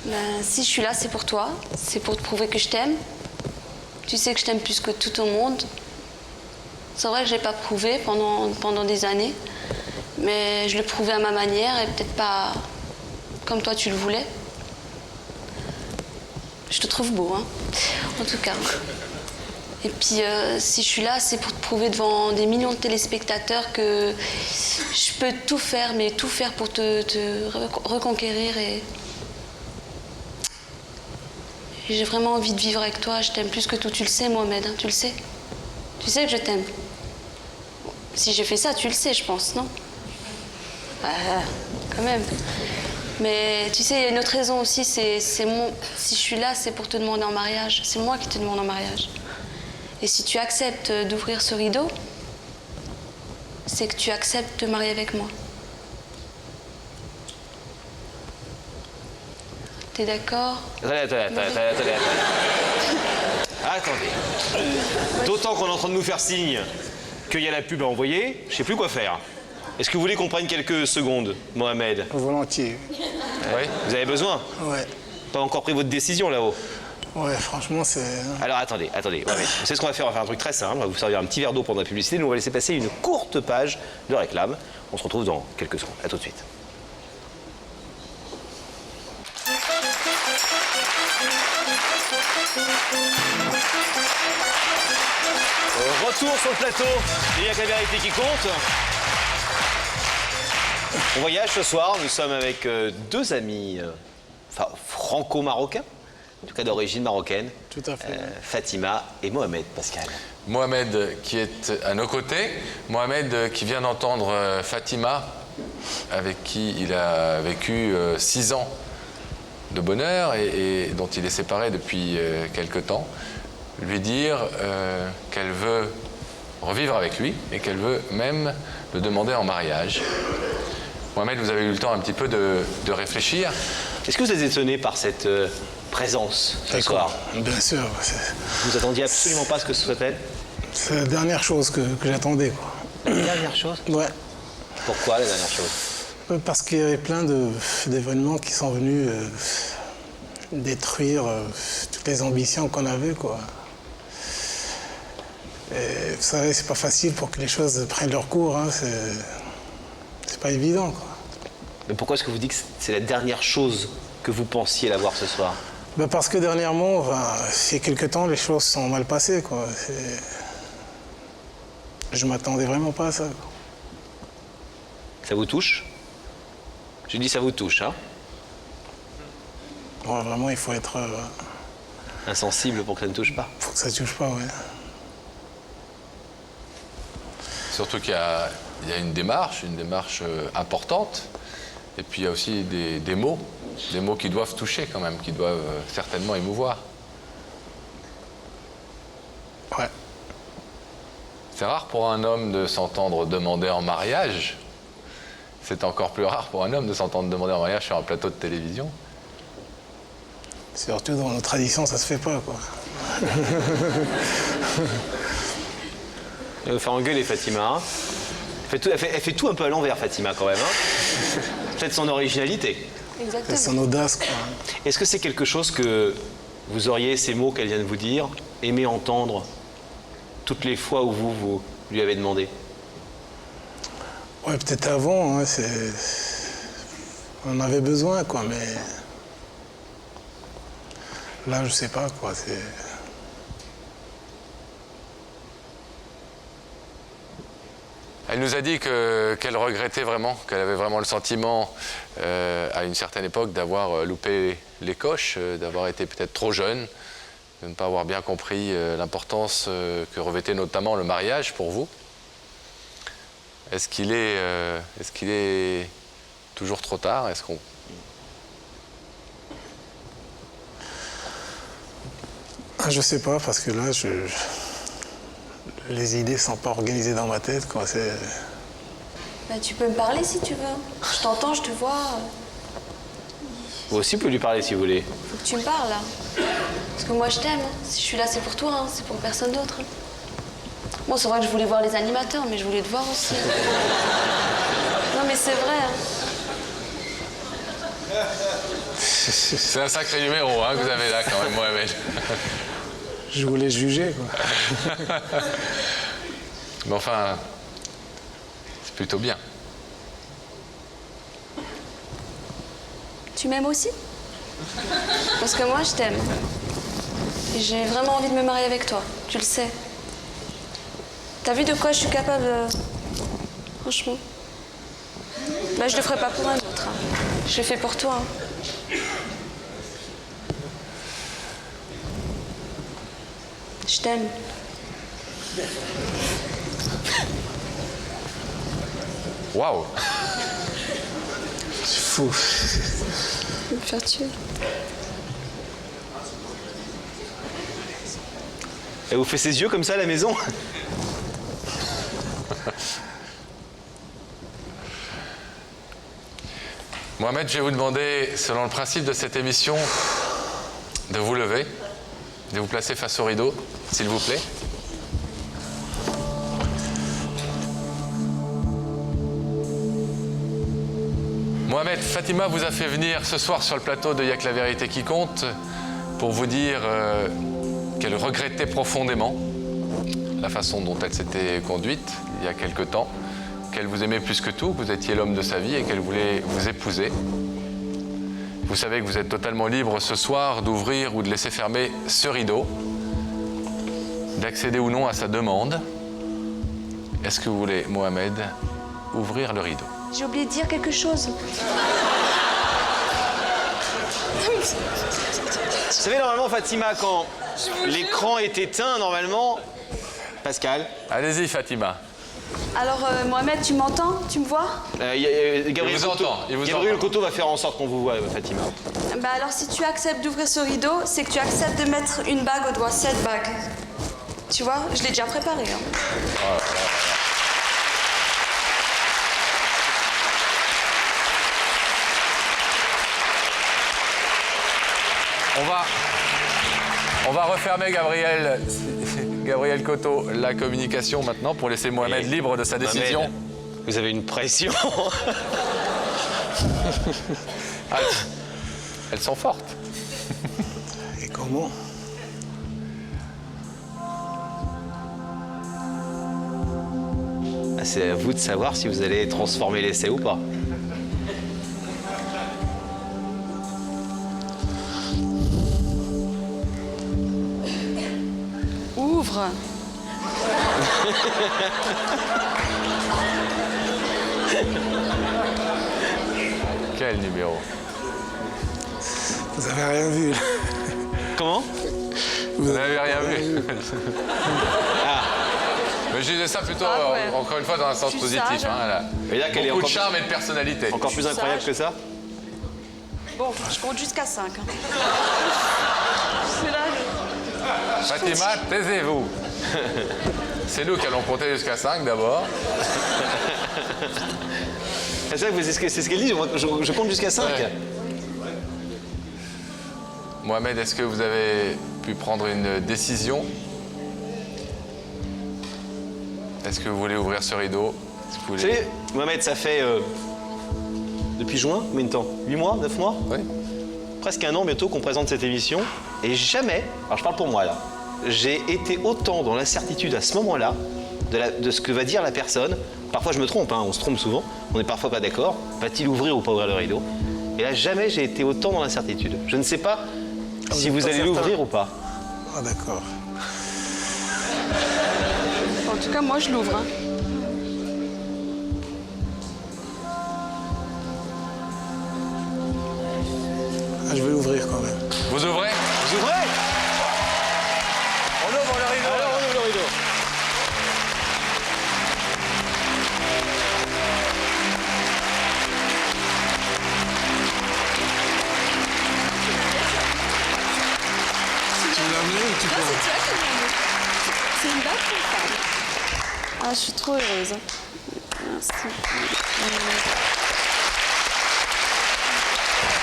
Ben, si je suis là, c'est pour toi. C'est pour te prouver que je t'aime. Tu sais que je t'aime plus que tout au monde. C'est vrai que je l'ai pas prouvé pendant des années. Mais je le prouvais à ma manière et peut-être pas comme toi tu le voulais. Je te trouve beau, hein, en tout cas. Et puis, si je suis là, c'est pour te prouver devant des millions de téléspectateurs que je peux tout faire, mais tout faire pour te reconquérir. Et j'ai vraiment envie de vivre avec toi. Je t'aime plus que tout. Tu le sais, Mohamed, hein, tu le sais. Tu sais que je t'aime. Si j'ai fait ça, tu le sais, je pense, non? Quand même. Mais tu sais, il y a une autre raison aussi, si je suis là, c'est pour te demander en mariage. C'est moi qui te demande en mariage. Et si tu acceptes d'ouvrir ce rideau, c'est que tu acceptes de te marier avec moi. T'es d'accord? Attendez. D'autant qu'on est en train de nous faire signe qu'il y a la pub à envoyer, je sais plus quoi faire. Est-ce que vous voulez qu'on prenne quelques secondes, Mohamed? Volontiers. Oui. Vous avez besoin? Ouais. Pas encore pris votre décision là-haut? Ouais, franchement, c'est... Alors attendez. Ouais, vous savez ce qu'on va faire? On va faire un truc très simple. On va vous servir un petit verre d'eau pendant la publicité. Nous, on va laisser passer une courte page de réclame. On se retrouve dans quelques secondes. À tout de suite. Retour sur le plateau. Il n'y a que la vérité qui compte. On voyage ce soir. Nous sommes avec deux amis franco-marocains. En tout cas d'origine marocaine. Tout à fait. Fatima et Mohamed, Pascal. Mohamed qui est à nos côtés. Mohamed qui vient d'entendre Fatima, avec qui il a vécu 6 ans de bonheur et dont il est séparé depuis quelque temps. Lui dire qu'elle veut revivre avec lui et qu'elle veut même le demander en mariage. Mohamed, vous avez eu le temps un petit peu de réfléchir. Est-ce que vous êtes étonné par cette présence ce soir? Bien sûr. Vous attendiez absolument pas ce que ce soit elle? C'est la dernière chose que j'attendais, quoi. La dernière chose? Ouais. Pourquoi la dernière chose? Parce qu'il y avait plein d'événements qui sont venus détruire toutes les ambitions qu'on avait, quoi. Et vous savez, c'est pas facile pour que les choses prennent leur cours, hein. C'est pas évident, quoi. Mais pourquoi est-ce que vous dites que c'est la dernière chose que vous pensiez la voir ce soir? Parce que dernièrement, il y a quelque temps, les choses sont mal passées, quoi. Je m'attendais vraiment pas à ça, quoi. Ça vous touche? Je dis ça vous touche, hein? Ouais, vraiment, il faut être... insensible pour que ça ne touche pas. Pour que ça ne touche pas, ouais. Surtout qu'il y a une démarche importante. Et puis il y a aussi des mots qui doivent toucher quand même, qui doivent certainement émouvoir. Ouais. C'est rare pour un homme de s'entendre demander en mariage. C'est encore plus rare pour un homme de s'entendre demander en mariage sur un plateau de télévision. Surtout dans nos traditions, ça se fait pas, quoi. Elle va faire engueuler Fatima. Hein. Elle fait tout un peu à l'envers, Fatima, quand même. Hein. Peut-être son originalité. Exactement. Son audace, quoi. Est-ce que c'est quelque chose que vous auriez, ces mots qu'elle vient de vous dire, aimé entendre toutes les fois où vous lui avez demandé? Ouais, peut-être avant, hein, on en avait besoin, quoi, mais... Là, je sais pas, quoi, c'est... Elle nous a dit qu'elle regrettait vraiment, qu'elle avait vraiment le sentiment, à une certaine époque, d'avoir loupé les coches, d'avoir été peut-être trop jeune, de ne pas avoir bien compris l'importance que revêtait notamment le mariage pour vous. Est-ce qu'il est toujours trop tard? Est-ce qu'on... Je sais pas, parce que là, les idées sont pas organisées dans ma tête, quoi. Bah, tu peux me parler si tu veux. Je t'entends, je te vois. Vous aussi pouvez lui parler si vous voulez. Faut que tu me parles, là. Parce que moi, je t'aime. Si je suis là, c'est pour toi, hein. C'est pour personne d'autre. Bon, c'est vrai que je voulais voir les animateurs, mais je voulais te voir aussi. Non, mais c'est vrai. Hein. C'est un sacré numéro hein, que vous avez là, quand même, Mohamed. Je voulais juger, quoi. Mais enfin, c'est plutôt bien. Tu m'aimes aussi? Parce que moi, je t'aime. Et j'ai vraiment envie de me marier avec toi. Tu le sais. T'as vu de quoi je suis capable, franchement. Là, je le ferai pas pour un autre. Hein. Je le fais pour toi. Hein. Je t'aime. Waouh. C'est fou. Je vais me faire tuer. Elle vous fait ses yeux comme ça à la maison? Mohamed, je vais vous demander, selon le principe de cette émission, de vous lever, de vous placer face au rideau, s'il vous plaît. Mohamed, Fatima vous a fait venir ce soir sur le plateau de Y'a que la vérité qui compte pour vous dire qu'elle regrettait profondément la façon dont elle s'était conduite il y a quelque temps, qu'elle vous aimait plus que tout, que vous étiez l'homme de sa vie et qu'elle voulait vous épouser. Vous savez que vous êtes totalement libre ce soir d'ouvrir ou de laisser fermer ce rideau, d'accéder ou non à sa demande. Est-ce que vous voulez, Mohamed, ouvrir le rideau? J'ai oublié de dire quelque chose. Vous savez, normalement, Fatima, quand l'écran est éteint, normalement... Pascal. Allez-y, Fatima. Alors, Mohamed, tu m'entends? Tu me vois? Gabriel vous entend. Gabriel Coteau va faire en sorte qu'on vous voit, Fatima. Bah alors, si tu acceptes d'ouvrir ce rideau, c'est que tu acceptes de mettre une bague au doigt, cette bague. Tu vois, je l'ai déjà préparée. Hein. On va refermer, Gabriel Coteau, la communication maintenant pour laisser Mohamed libre de sa décision. Mohamed, vous avez une pression. Ah, elles sont fortes. Et comment? Ah, c'est à vous de savoir si vous allez transformer l'essai ou pas. Ouvre. Quel numéro? Vous avez rien vu. Comment? Vous n'avez rien vu. Ah. Mais je disais ça plutôt, encore une fois, dans un sens positif. Hein, là. Et là, beaucoup de charme et de personnalité. Encore plus incroyable que ça? Bon, je compte jusqu'à 5. Hein. C'est là. Fatima, taisez-vous. C'est nous qui allons compter jusqu'à 5 d'abord. C'est ça que c'est ce qu'elle dit, je compte jusqu'à 5. Ouais. Mohamed, est-ce que vous avez pu prendre une décision? Est-ce que vous voulez ouvrir ce rideau? Vous savez, Mohamed, ça fait depuis juin, combien de temps? 8 mois, 9 mois? Oui. Presque un an bientôt qu'on présente cette émission. Et jamais, alors je parle pour moi là, j'ai été autant dans l'incertitude à ce moment-là de ce que va dire la personne. Parfois je me trompe, hein, on se trompe souvent, on n'est parfois pas d'accord. Va-t-il ouvrir ou pas ouvrir le rideau? Et là, jamais j'ai été autant dans l'incertitude. Je ne sais pas si vous allez l'ouvrir ou pas. Ah d'accord. En tout cas, moi, je l'ouvre. Hein. Ah, je vais l'ouvrir quand même. Vous ouvrez? Vous ouvrez? On ouvre le rideau. Alors, on ouvre le rideau. Tu l'as amené ou tu Non, peux... c'est toi qui l'as amené. C'est une bague pour femme. Ah, je suis trop heureuse. Merci.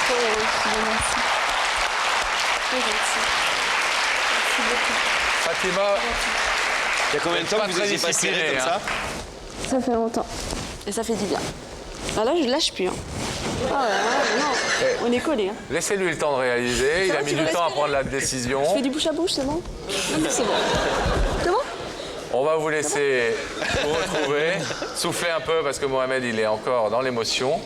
Trop heureuse, merci. Trop gentil. Merci beaucoup. Fatima, Il y a combien de temps que vous étiez pas serré comme ça? Ça fait longtemps. Et ça fait du bien. Ah là, je lâche plus. Hein. Ah ouais, non, on est collés. Hein. laissez-lui le temps de réaliser. Il a mis du temps à prendre la décision. Je fais du bouche à bouche, c'est bon? Non, mais c'est bon. C'est bon? On va vous laisser vous retrouver, souffler un peu parce que Mohamed, il est encore dans l'émotion.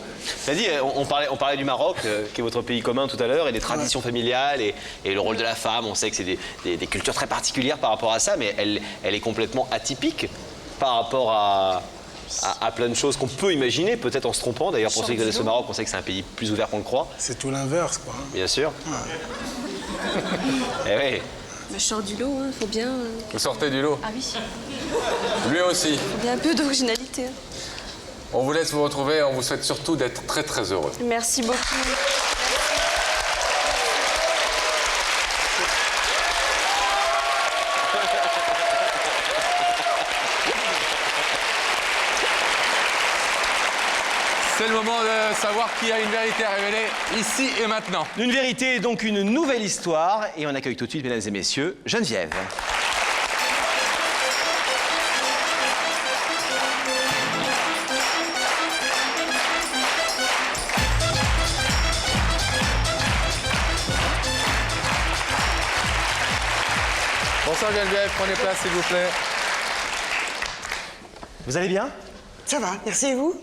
Dit, on parlait du Maroc, qui est votre pays commun tout à l'heure, et des traditions familiales et le rôle de la femme. On sait que c'est des cultures très particulières par rapport à ça, mais elle est complètement atypique par rapport à plein de choses qu'on peut imaginer, peut-être en se trompant. D'ailleurs, pour ceux qui connaissent le Maroc, on sait que c'est un pays plus ouvert qu'on le croit. C'est tout l'inverse, quoi. Bien sûr. Eh oui. Bah, je sors du lot, hein, faut bien... Vous sortez du lot? Ah oui. Lui aussi. Faut bien un peu d'originalité. Hein. On vous laisse vous retrouver, on vous souhaite surtout d'être très très heureux. Merci beaucoup. C'est le moment de savoir qui a une vérité à révéler ici et maintenant. Une vérité, donc une nouvelle histoire. Et on accueille tout de suite, mesdames et messieurs, Geneviève. Bonsoir Geneviève, prenez place s'il vous plaît. Vous allez bien? Ça va, merci et vous?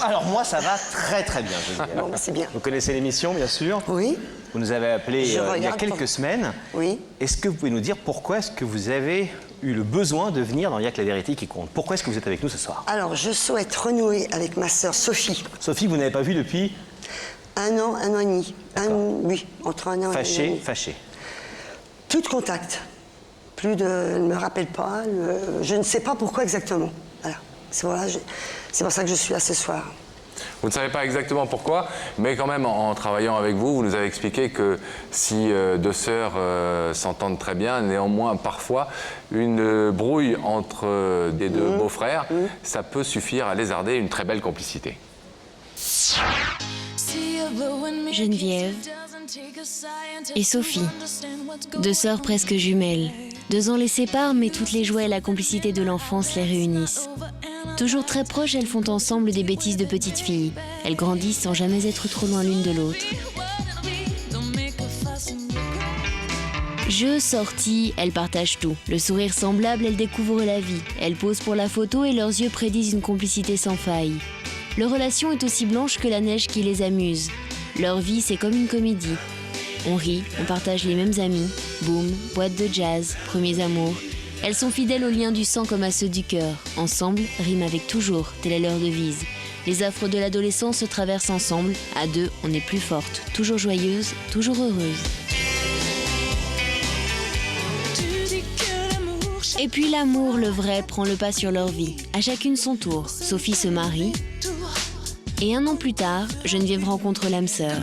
Alors moi, ça va très très bien, Geneviève. Bon, bah, c'est bien. Vous connaissez l'émission, bien sûr? Oui. Vous nous avez appelé il y a quelques semaines. Oui. Est-ce que vous pouvez nous dire pourquoi est-ce que vous avez eu le besoin de venir dans Il n'y a que la vérité qui compte? Pourquoi est-ce que vous êtes avec nous ce soir? Alors, je souhaite renouer avec ma sœur Sophie. Sophie, vous n'avez pas vu depuis? Un an et demi. Oui, entre un an et demi. Fâché. Plus de contact. Elle ne me rappelle pas. Je ne sais pas pourquoi exactement. Voilà. C'est pour ça que je suis là ce soir. Vous ne savez pas exactement pourquoi, mais quand même, en travaillant avec vous, vous nous avez expliqué que si deux sœurs s'entendent très bien, néanmoins, parfois, une brouille entre des deux beaux-frères, ça peut suffire à lézarder une très belle complicité. Geneviève et Sophie, deux sœurs presque jumelles. 2 ans les séparent, mais toutes les joies et la complicité de l'enfance les réunissent. Toujours très proches, elles font ensemble des bêtises de petites filles. Elles grandissent sans jamais être trop loin l'une de l'autre. Jeux, sorties, elles partagent tout. Le sourire semblable, elles découvrent la vie. Elles posent pour la photo et leurs yeux prédisent une complicité sans faille. Leur relation est aussi blanche que la neige qui les amuse. Leur vie, c'est comme une comédie. On rit, on partage les mêmes amis. Boum, boîte de jazz, premiers amours. Elles sont fidèles aux liens du sang comme à ceux du cœur. Ensemble, riment avec toujours, telle est leur devise. Les affres de l'adolescence se traversent ensemble. À deux, on est plus forte, toujours joyeuse, toujours heureuse. Et puis l'amour, le vrai, prend le pas sur leur vie. À chacune son tour. Sophie se marie. Et 1 an plus tard, Geneviève rencontre l'âme sœur.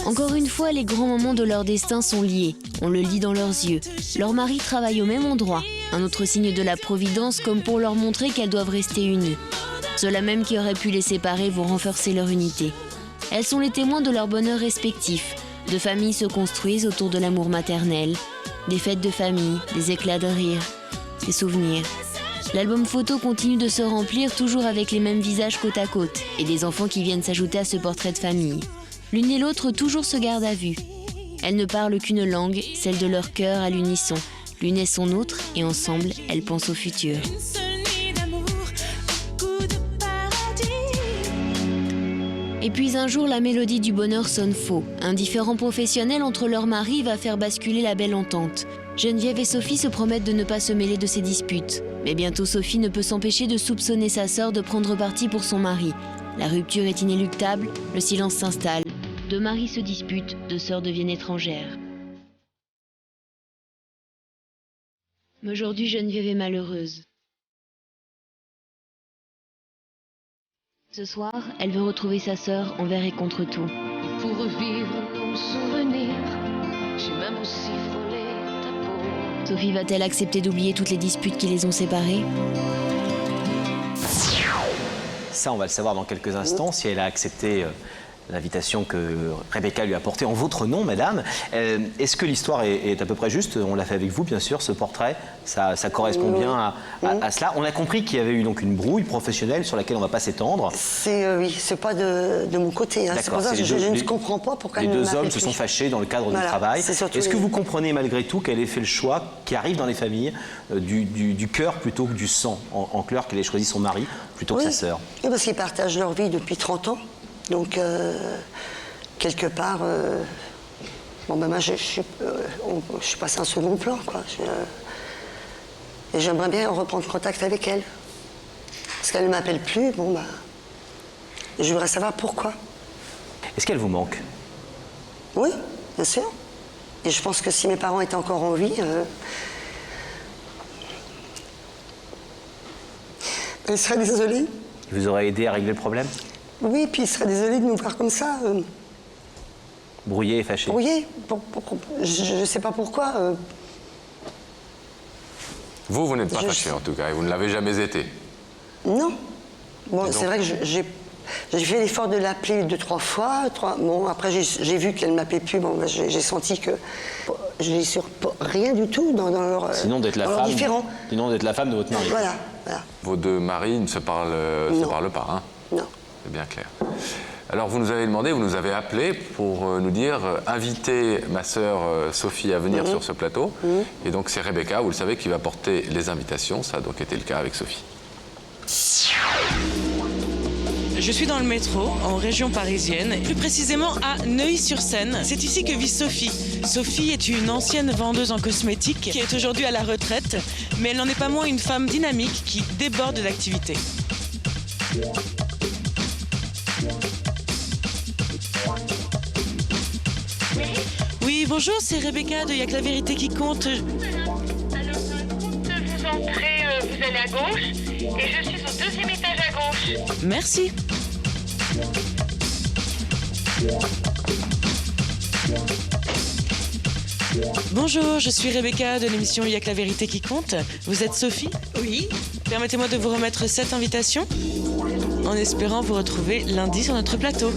Encore une fois, les grands moments de leur destin sont liés. On le lit dans leurs yeux. Leur mari travaille au même endroit. Un autre signe de la providence, comme pour leur montrer qu'elles doivent rester unies. Ceux-là même qui auraient pu les séparer vont renforcer leur unité. Elles sont les témoins de leur bonheur respectif. Deux familles se construisent autour de l'amour maternel. Des fêtes de famille, des éclats de rire, des souvenirs. L'album photo continue de se remplir, toujours avec les mêmes visages côte à côte, et des enfants qui viennent s'ajouter à ce portrait de famille. L'une et l'autre toujours se gardent à vue. Elles ne parlent qu'une langue, celle de leur cœur à l'unisson. L'une est son autre, et ensemble, elles pensent au futur. Et puis un jour, la mélodie du bonheur sonne faux. Un différend professionnel entre leurs maris va faire basculer la belle entente. Geneviève et Sophie se promettent de ne pas se mêler de ces disputes. Mais bientôt, Sophie ne peut s'empêcher de soupçonner sa sœur de prendre parti pour son mari. La rupture est inéluctable, le silence s'installe. Deux maris se disputent, deux sœurs deviennent étrangères. Mais aujourd'hui, Geneviève est malheureuse. Ce soir, elle veut retrouver sa sœur envers et contre tout. Pour revivre nos souvenirs, j'ai même aussi frôlé ta peau. Sophie va-t-elle accepter d'oublier toutes les disputes qui les ont séparés ? Ça, on va le savoir dans quelques instants, si elle a accepté l'invitation que Rebecca lui a portée en votre nom, madame. Est-ce que l'histoire est à peu près juste? On l'a fait avec vous, bien sûr, ce portrait. Ça correspond bien à cela. On a compris qu'il y avait eu donc une brouille professionnelle sur laquelle on ne va pas s'étendre. Oui, c'est pas de mon côté. Hein. C'est pour ça que je ne comprends pas pourquoi les elle ne deux m'appelle hommes se plus. sont fâchés dans le cadre du travail. Est-ce que vous comprenez malgré tout qu'elle ait fait le choix qui arrive dans les familles du cœur plutôt que du sang, en clair, qu'elle ait choisi son mari plutôt que sa sœur? Oui, parce qu'ils partagent leur vie depuis 30 ans. Donc, quelque part, moi, je suis passée en second plan, quoi. Et j'aimerais bien reprendre contact avec elle. Parce qu'elle ne m'appelle plus, et je voudrais savoir pourquoi. Est-ce qu'elle vous manque? Oui, bien sûr. Et je pense que si mes parents étaient encore en vie... Il serait désolé. Vous aurez aidé à régler le problème? Oui, puis il serait désolé de nous voir comme ça. Brouillé et fâché. Brouillé. Je ne sais pas pourquoi. Vous n'êtes pas fâché en tout cas, et vous ne l'avez jamais été. Non. Bon, c'est vrai que j'ai fait l'effort de l'appeler 2-3 fois. Bon, après, j'ai vu qu'elle ne m'appelait plus. Bon, ben, j'ai senti que j'ai sur rien du tout dans leur Sinon d'être la femme. différent. Sinon d'être la femme de votre mari. Voilà. Vos deux maris ne se parlent pas, hein? Non. C'est bien clair. Alors vous nous avez demandé, vous nous avez appelé pour nous dire invitez ma sœur Sophie à venir sur ce plateau. Et donc c'est Rebecca, vous le savez, qui va porter les invitations. Ça a donc été le cas avec Sophie. Je suis dans le métro, en région parisienne, plus précisément à Neuilly-sur-Seine. C'est ici que vit Sophie. Sophie est une ancienne vendeuse en cosmétiques qui est aujourd'hui à la retraite, mais elle n'en est pas moins une femme dynamique qui déborde d'activité. Oui, bonjour, c'est Rebecca de Y'a que la vérité qui compte. Alors, vous entrez, vous allez à gauche, et je suis au 2e étage à gauche. Merci. Bonjour, je suis Rebecca de l'émission Y'a que la vérité qui compte. Vous êtes Sophie? Oui. Permettez-moi de vous remettre cette invitation, en espérant vous retrouver lundi sur notre plateau.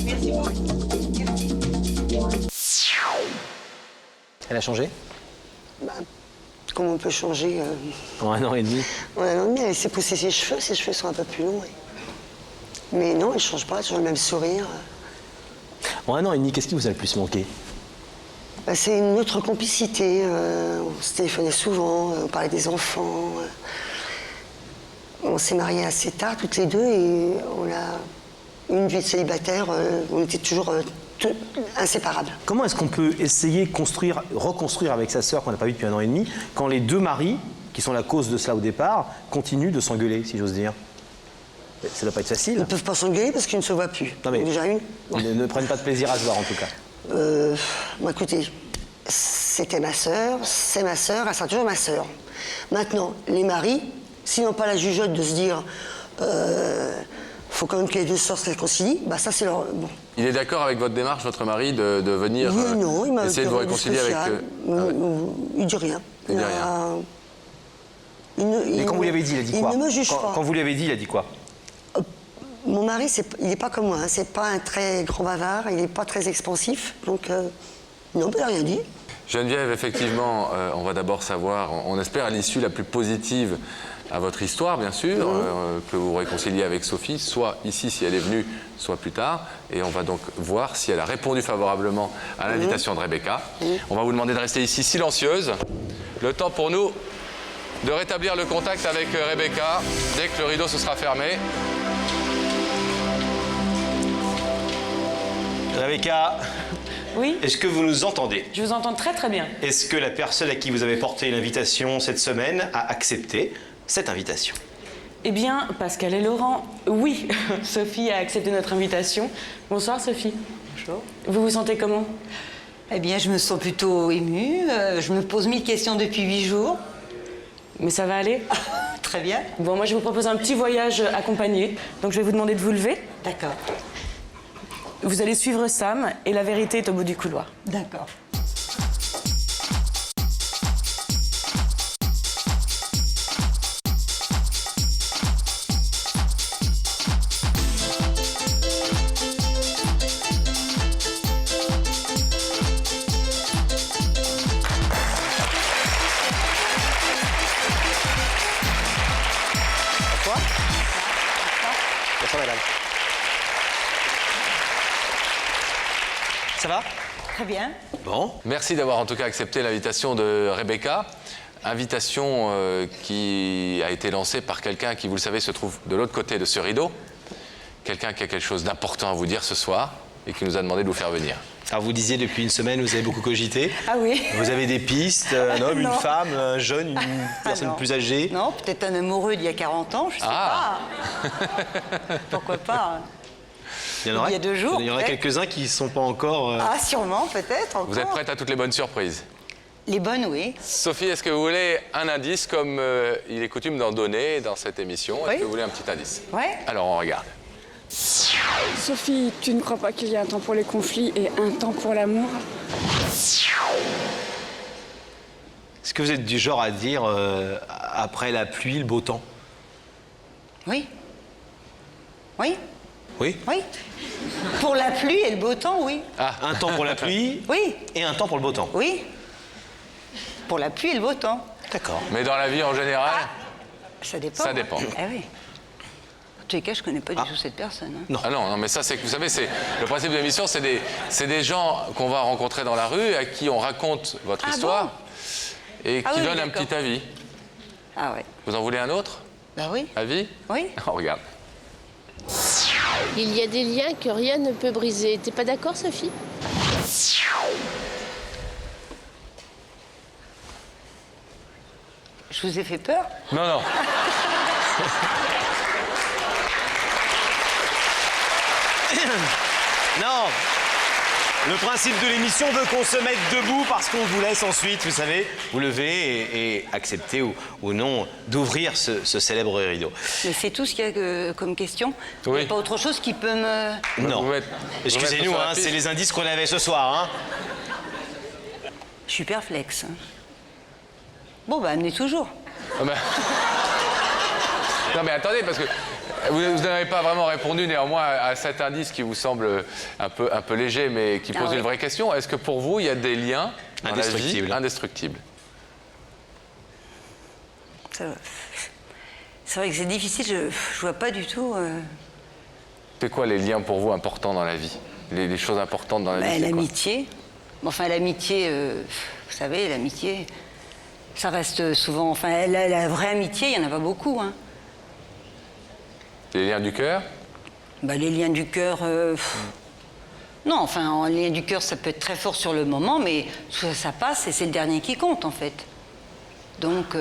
Merci beaucoup. Elle a changé? Comment on peut changer En 1 an et demi? En 1 an et demi, elle s'est poussé ses cheveux sont un peu plus longs. Oui. Mais non, elle ne change pas, elle a toujours le même sourire. En 1 an et demi, qu'est-ce qui vous a le plus manqué? C'est notre complicité. On se téléphonait souvent, on parlait des enfants. On s'est mariés assez tard, toutes les deux, et on a une vie de célibataire. On était toujours inséparables. Comment est-ce qu'on peut essayer de reconstruire avec sa sœur qu'on n'a pas vue depuis 1 an et demi, quand les deux maris, qui sont la cause de cela au départ, continuent de s'engueuler, si j'ose dire? Ça ne doit pas être facile. Ils ne peuvent pas s'engueuler parce qu'ils ne se voient plus. Non, mais déjà une. Ne prennent pas de plaisir à se voir, en tout cas. Écoutez, c'était ma sœur, c'est ma sœur, elle sera toujours ma sœur. Maintenant, les maris, s'ils n'ont pas la jugeote de se dire faut quand même que les deux sœurs se réconcilient, bah ça c'est leur... Bon. Il est d'accord avec votre démarche, votre mari, de venir Oui, non, il m'a essayer de vous réconcilier avec... Il dit rien. Il dit rien. Mais quand vous lui avez dit, il a dit quoi? Il ne me juge pas. Quand vous lui avez dit, il a dit quoi? Mon mari, il n'est pas comme moi, hein. C'est pas un très grand bavard, il n'est pas très expansif, donc non, il n'a rien dit. Geneviève, effectivement, on va d'abord savoir, on espère à l'issue la plus positive à votre histoire, bien sûr, que vous réconciliez avec Sophie, soit ici si elle est venue, soit plus tard. Et on va donc voir si elle a répondu favorablement à l'invitation de Rebecca. On va vous demander de rester ici silencieuse. Le temps pour nous de rétablir le contact avec Rebecca dès que le rideau se sera fermé. Rebecca, oui? Est-ce que vous nous entendez? Je vous entends très très bien. Est-ce que la personne à qui vous avez porté l'invitation cette semaine a accepté cette invitation? Eh bien, Pascal et Laurent, oui, Sophie a accepté notre invitation. Bonsoir Sophie. Bonjour. Vous vous sentez comment? Eh bien, je me sens plutôt émue. Je me pose 1000 questions depuis 8 jours. Mais ça va aller? Très bien. Bon, moi je vous propose un petit voyage accompagné. Donc je vais vous demander de vous lever. D'accord. Vous allez suivre Sam et la vérité est au bout du couloir. D'accord. Ça va? Très bien. Bon. Merci d'avoir en tout cas accepté l'invitation de Rebecca. Invitation qui a été lancée par quelqu'un qui, vous le savez, se trouve de l'autre côté de ce rideau. Quelqu'un qui a quelque chose d'important à vous dire ce soir et qui nous a demandé de vous faire venir. Alors vous disiez depuis une semaine, vous avez beaucoup cogité. Ah oui. Vous avez des pistes, un homme, une Non. femme, un jeune, une personne non. plus âgée? Non, peut-être un amoureux d'il y a 40 ans, je sais pas. Pourquoi pas? Il y a 2 jours. Il y en a peut-être. quelques-uns qui ne sont pas encore... Ah, sûrement, peut-être. Vous êtes prête à toutes les bonnes surprises? Les bonnes, oui. Sophie, est-ce que vous voulez un indice comme il est coutume d'en donner dans cette émission? Est-ce que vous voulez un petit indice? Oui. Alors on regarde. Sophie, tu ne crois pas qu'il y a un temps pour les conflits et un temps pour l'amour? Est-ce que vous êtes du genre à dire après la pluie, le beau temps? Oui. Oui. Oui. Oui. Pour la pluie et le beau temps, oui. Ah, un temps pour la pluie oui. Et un temps pour le beau temps. Oui. Pour la pluie et le beau temps. D'accord. Mais dans la vie en général? Ça dépend. Ça dépend. Ah oui. En tous les cas, je ne connais pas du tout cette personne. Hein. Non. Ah non, mais ça, c'est que vous savez, c'est le principe de l'émission, c'est des gens qu'on va rencontrer dans la rue, à qui on raconte votre histoire et qui donnent un petit avis. Ah ouais. Vous en voulez un autre? Bah oui. Avis? Oui. On regarde. Il y a des liens que rien ne peut briser. T'es pas d'accord, Sophie? Je vous ai fait peur? Non, non. Non. Le principe de l'émission veut qu'on se mette debout parce qu'on vous laisse ensuite, vous savez, vous lever et accepter ou non d'ouvrir ce célèbre rideau. Mais c'est tout ce qu'il y a comme question. Il n'y a pas autre chose qui peut me... Non. Excusez-nous, hein, c'est les indices qu'on avait ce soir. Hein. Je suis perplexe. Bon, bah, amenez toujours. Ah ben... Non, mais attendez, parce que vous n'avez pas vraiment répondu néanmoins à cet indice qui vous semble un peu léger, mais qui pose une vraie question. Est-ce que pour vous, il y a des liens dans la vie indestructibles? C'est vrai que c'est difficile, je ne vois pas du tout... C'est quoi les liens pour vous importants dans la vie? Les choses importantes dans la vie? L'amitié. Enfin, l'amitié, vous savez, l'amitié, ça reste souvent... Enfin, la vraie amitié, il n'y en a pas beaucoup, hein. Les liens du cœur? Bah, les liens du cœur... Non, enfin, les liens du cœur, ça peut être très fort sur le moment, mais ça passe et c'est le dernier qui compte, en fait. Donc,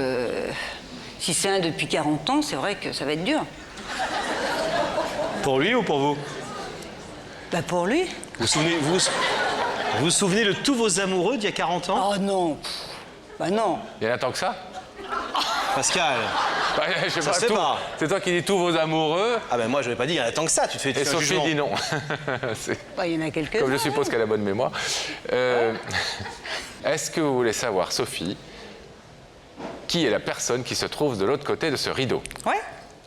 si c'est un depuis 40 ans, c'est vrai que ça va être dur. Pour lui ou pour vous? Bah, pour lui. Vous vous souvenez de tous vos amoureux d'il y a 40 ans? Oh non. Bah non. Il y en a tant que ça? Pascal. Bah, je sais pas. C'est toi qui dis tous vos amoureux. Ah ben moi je vais pas dire il y en a tant que ça, tu te fais Et Sophie dit non. Bah, il y en a quelques-uns. Comme je suppose qu'elle a bonne mémoire. Est-ce que vous voulez savoir, Sophie, qui est la personne qui se trouve de l'autre côté de ce rideau? Oui.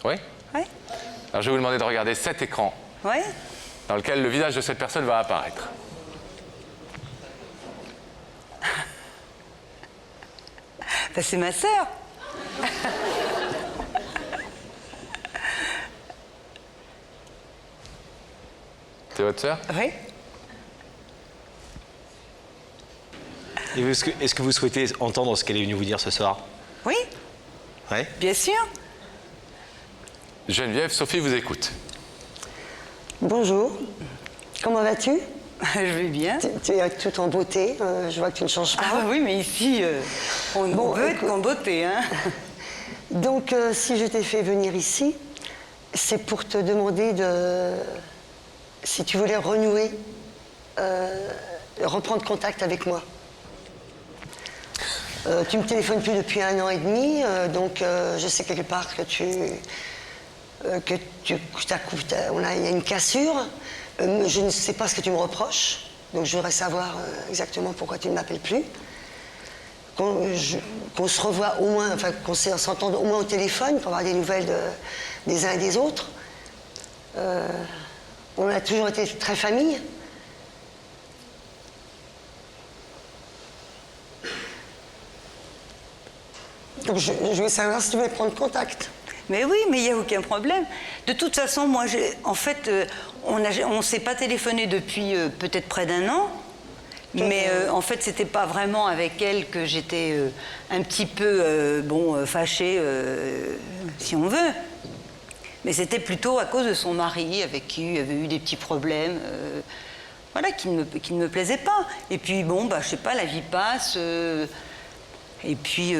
Oui? Oui. Alors je vais vous demander de regarder cet écran. Oui. Dans lequel le visage de cette personne va apparaître. Bah, c'est ma sœur. C'est votre sœur? Oui. Est-ce que vous souhaitez entendre ce qu'elle est venue vous dire ce soir? Oui. Oui. Bien sûr. Geneviève, Sophie vous écoute. Bonjour. Comment vas-tu? Je vais bien. Tu es tout en beauté. Je vois que tu ne changes pas. Ah oui, mais ici, on veut être en beauté, hein. Donc, si je t'ai fait venir ici, c'est pour te demander si tu voulais renouer, reprendre contact avec moi. Tu me téléphones plus depuis 1 an et demi, donc je sais quelque part que il y a une cassure. Je ne sais pas ce que tu me reproches, donc je voudrais savoir exactement pourquoi tu ne m'appelles plus. Qu'on se revoie au moins, enfin qu'on s'entende au moins au téléphone pour avoir des nouvelles des uns et des autres. On a toujours été très famille. Donc je voulais savoir si tu voulais prendre contact. Mais oui, mais il n'y a aucun problème. De toute façon, moi, en fait, on ne s'est pas téléphoné depuis peut-être près d'1 an. Mais en fait, c'était pas vraiment avec elle que j'étais un petit peu, fâchée, si on veut. Mais c'était plutôt à cause de son mari, avec qui il y avait eu des petits problèmes, voilà, qui ne me plaisaient pas. Et puis, bon, je sais pas, la vie passe. Et puis,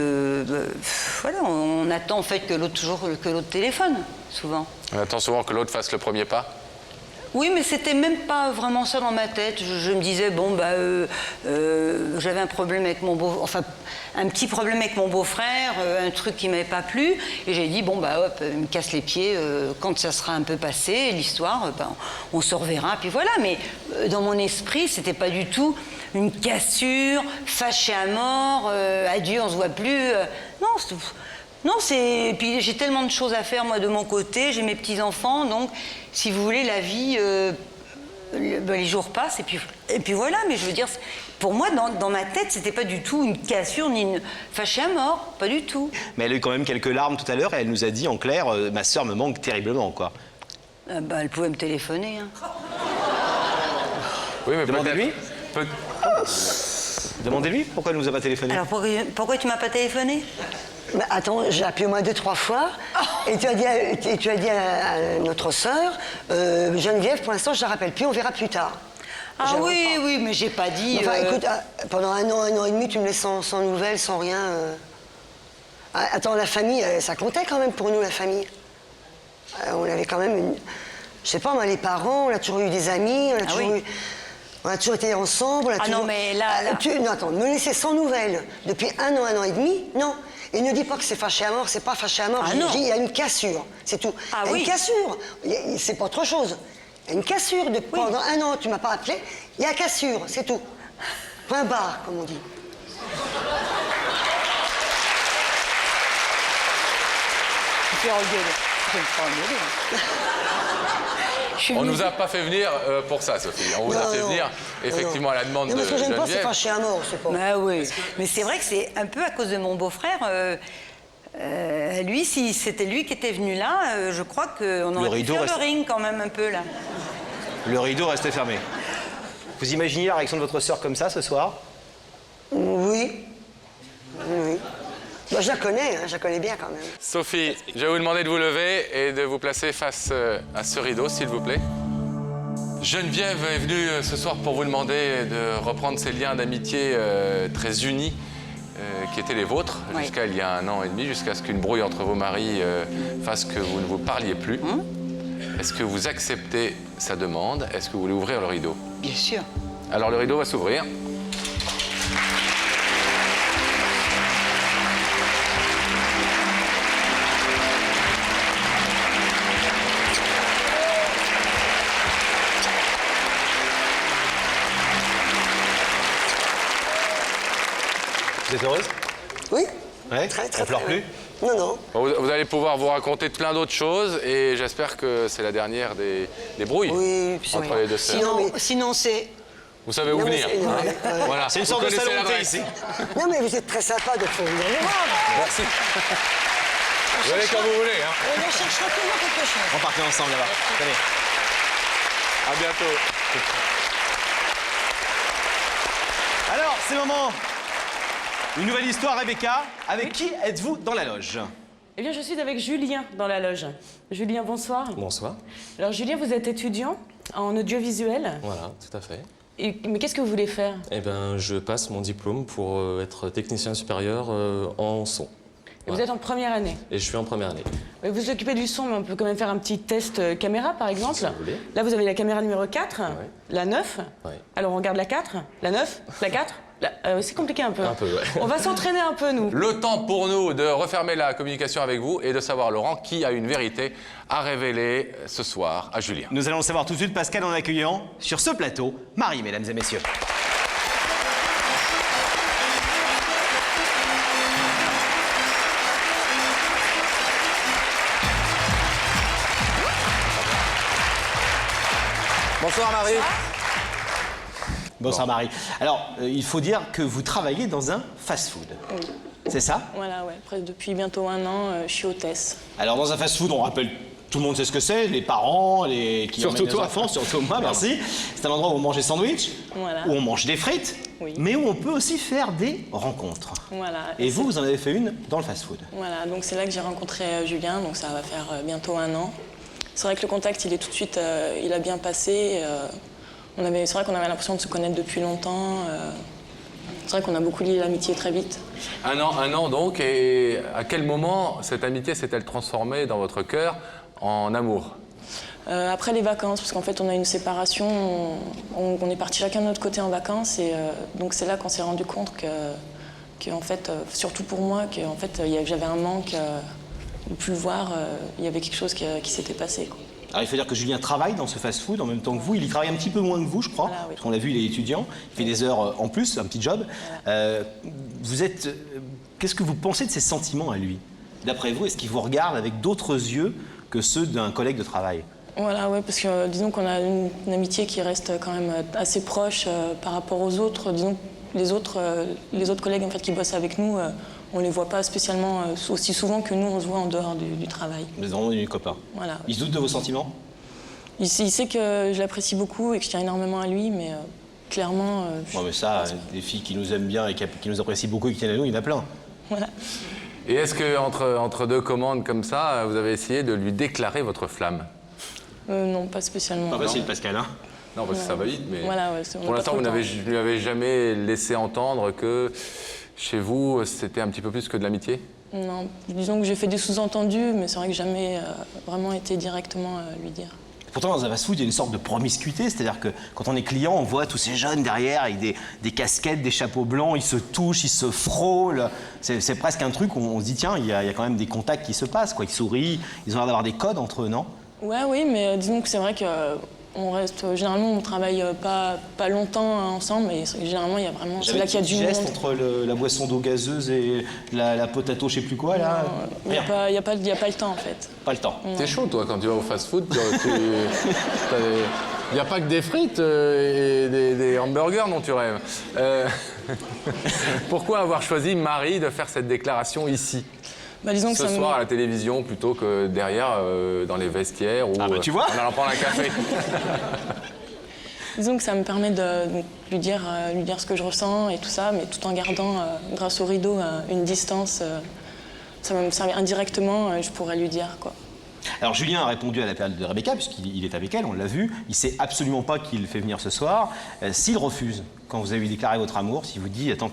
voilà, on attend en fait que l'autre téléphone, souvent. On attend souvent que l'autre fasse le premier pas? Oui, mais c'était même pas vraiment ça dans ma tête. Je me disais, bon, j'avais un problème avec mon un petit problème avec mon beau-frère, un truc qui m'avait pas plu, et j'ai dit, bon, hop, il me casse les pieds, quand ça sera un peu passé, l'histoire, on se reverra, puis voilà. Mais dans mon esprit, c'était pas du tout une cassure, fâché à mort, adieu, on se voit plus. Non, c'est... Puis j'ai tellement de choses à faire, moi, de mon côté. J'ai mes petits-enfants, donc, si vous voulez, la vie... les jours passent, et puis voilà. Mais je veux dire, pour moi, dans ma tête, c'était pas du tout une cassure, ni une fâchée à mort. Pas du tout. Mais elle a eu quand même quelques larmes tout à l'heure, et elle nous a dit, en clair, ma sœur me manque terriblement, quoi. Elle pouvait me téléphoner, hein. Oui, mais demandez-lui. Demandez-lui pourquoi elle ne nous a pas téléphoné. Alors, pourquoi tu m'as pas téléphoné? Attends, j'ai appelé au moins 2-3 fois, et tu as dit à notre sœur, Geneviève, pour l'instant, je ne la rappelle plus, on verra plus tard. Ah oui, mais j'ai pas dit... Enfin, écoute, pendant un an et demi, tu me laisses sans nouvelles, sans rien. Attends, la famille, ça comptait quand même pour nous, la famille. On avait quand même une... Je sais pas, moi, les parents, on a toujours eu des amis, on a toujours été ensemble, on a toujours... non, mais là... Non, attends, me laisser sans nouvelles depuis un an et demi, non. Et ne dis pas que c'est fâché à mort, c'est pas fâché à mort. Je dis, il y a une cassure, c'est tout. Il y a une cassure, c'est pas autre chose. Il y a une cassure, pendant un an, tu m'as pas appelé, il y a cassure, c'est tout. Point barre, comme on dit. Tu fais engueuler. Je ne vais pas engueuler. On nous a pas fait venir pour ça, Sophie. On vous a fait venir, effectivement, à la demande de Geneviève. Parce que j'aime pas, c'est fâché à mort, c'est pas... Oui, mais c'est vrai que c'est un peu à cause de mon beau-frère. Lui, si c'était lui qui était venu là, je crois qu'on aurait pu faire le ring quand même un peu, là. Le rideau restait fermé. Vous imaginez la réaction de votre sœur comme ça, ce soir? Oui. Oui. Je la connais, je la connais bien quand même. Sophie, je vais vous demander de vous lever et de vous placer face à ce rideau, s'il vous plaît. Geneviève est venue ce soir pour vous demander de reprendre ces liens d'amitié très unis qui étaient les vôtres jusqu'à il y a un an et demi, jusqu'à ce qu'une brouille entre vos maris fasse que vous ne vous parliez plus. Est-ce que vous acceptez sa demande? Est-ce que vous voulez ouvrir le rideau? Bien sûr. Alors le rideau va s'ouvrir. Vous êtes heureuse? Oui. Ouais. On pleure plus? Non, non. Vous allez pouvoir vous raconter plein d'autres choses et j'espère que c'est la dernière des brouilles entre les deux sœurs. Sinon c'est... Vous savez où venir. Voilà. C'est une sorte de salon de thé ici. Non, mais vous êtes très sympa de venir nous voir. Merci. Vous allez quand vous voulez. On cherchera toujours quelque chose. On partez ensemble là-bas. Tenez. À bientôt. Alors, c'est le moment. Une nouvelle histoire, Rebecca. Avec qui êtes-vous dans la loge? Eh bien, je suis avec Julien dans la loge. Julien, bonsoir. Bonsoir. Alors, Julien, vous êtes étudiant en audiovisuel. Voilà, tout à fait. Mais qu'est-ce que vous voulez faire? Eh bien, je passe mon diplôme pour être technicien supérieur en son. Et vous êtes en première année? Et je suis en première année. Vous vous occupez du son, mais on peut quand même faire un petit test caméra, par exemple. Si vous voulez. Là, vous avez la caméra numéro 4, la 9. Ouais. Alors, on regarde la 4, la 9, la 4. C'est compliqué un peu. Un peu, ouais. On va s'entraîner un peu, nous. Le temps pour nous de refermer la communication avec vous et de savoir, Laurent, qui a une vérité à révéler ce soir à Julien. Nous allons le savoir tout de suite, Pascal, en accueillant sur ce plateau Marie, mesdames et messieurs. Bonsoir Marie. Bonsoir Marie. Alors, il faut dire que vous travaillez dans un fast-food. Oui. C'est ça? Voilà, ouais. Depuis bientôt un an, je suis hôtesse. Alors, dans un fast-food, on rappelle, tout le monde sait ce que c'est, les parents, les qui emmènent les enfants, surtout moi, merci. C'est un endroit où on mange des sandwichs, voilà, où on mange des frites, mais où on peut aussi faire des rencontres. Voilà. Et vous en avez fait une dans le fast-food. Voilà, donc c'est là que j'ai rencontré Julien, donc ça va faire bientôt un an. C'est vrai que le contact, il est tout de suite, il a bien passé. C'est vrai qu'on avait l'impression de se connaître depuis longtemps. C'est vrai qu'on a beaucoup lié l'amitié très vite. Un an donc, et à quel moment cette amitié s'est-elle transformée dans votre cœur en amour? Après les vacances, parce qu'en fait on a une séparation, on est partis chacun de notre côté en vacances et donc c'est là qu'on s'est rendu compte que en fait, surtout pour moi, qu'en fait j'avais un manque de ne plus le voir, il y avait quelque chose qui s'était passé, quoi. Alors il faut dire que Julien travaille dans ce fast-food en même temps que vous, il y travaille un petit peu moins que vous je crois, Voilà, oui. parce qu'on l'a vu, il est étudiant, il fait des heures en plus, un petit job. Qu'est-ce que vous pensez de ses sentiments à lui? D'après vous, est-ce qu'il vous regarde avec d'autres yeux que ceux d'un collègue de travail? Voilà, ouais, parce que disons qu'on a une amitié qui reste quand même assez proche par rapport aux autres. Disons les autres collègues en fait, qui bossent avec nous, on les voit pas spécialement aussi souvent que nous, on se voit en dehors du travail. Vous êtes vraiment devenus copains. Voilà. Il se doute de vos sentiments? Il sait que je l'apprécie beaucoup et que je tiens énormément à lui, mais clairement... Ouais, mais ça, des filles qui nous aiment bien et qui nous apprécient beaucoup et qui tiennent à nous, il y en a plein. Voilà. Et est-ce qu'entre deux commandes comme ça, vous avez essayé de lui déclarer votre flamme? Non, pas spécialement. Pas facile, Pascal, hein? Non, parce que ça va vite, mais Voilà, ouais, pour l'instant, vous ne lui avez jamais laissé entendre que chez vous, c'était un petit peu plus que de l'amitié? Non, disons que j'ai fait des sous-entendus, mais c'est vrai que jamais vraiment été directement lui dire. Pourtant, dans un fast-food, il y a une sorte de promiscuité, c'est-à-dire que quand on est client, on voit tous ces jeunes derrière avec des casquettes, des chapeaux blancs, ils se touchent, ils se frôlent. C'est presque un truc où on se dit, tiens, il y a quand même des contacts qui se passent, quoi. Ils sourient, ils ont l'air d'avoir des codes entre eux, non? Ouais, oui, mais disons que c'est vrai que on reste, généralement, on travaille pas longtemps ensemble, mais généralement, il y a vraiment, c'est là qu'il y a du monde. Geste entre la boisson d'eau gazeuse et la potato, je sais plus quoi, là. Il n'y a pas le temps, en fait. Pas le temps. T'es chaud, toi, quand tu vas au fast-food. Il n'y a pas que des frites et des hamburgers dont tu rêves. Pourquoi avoir choisi, Marie, de faire cette déclaration ici? Disons ce que soir à la télévision plutôt que derrière dans les vestiaires ou tu vois en allant prendre un café. Disons que ça me permet de lui dire ce que je ressens et tout ça, mais tout en gardant, grâce au rideau, une distance. Ça va me servir indirectement, je pourrais lui dire, quoi. Alors Julien a répondu à l'appel de Rebecca, puisqu'il est avec elle, on l'a vu. Il sait absolument pas qu'il fait venir ce soir. S'il refuse, quand vous avez déclaré votre amour, s'il vous dit, attends,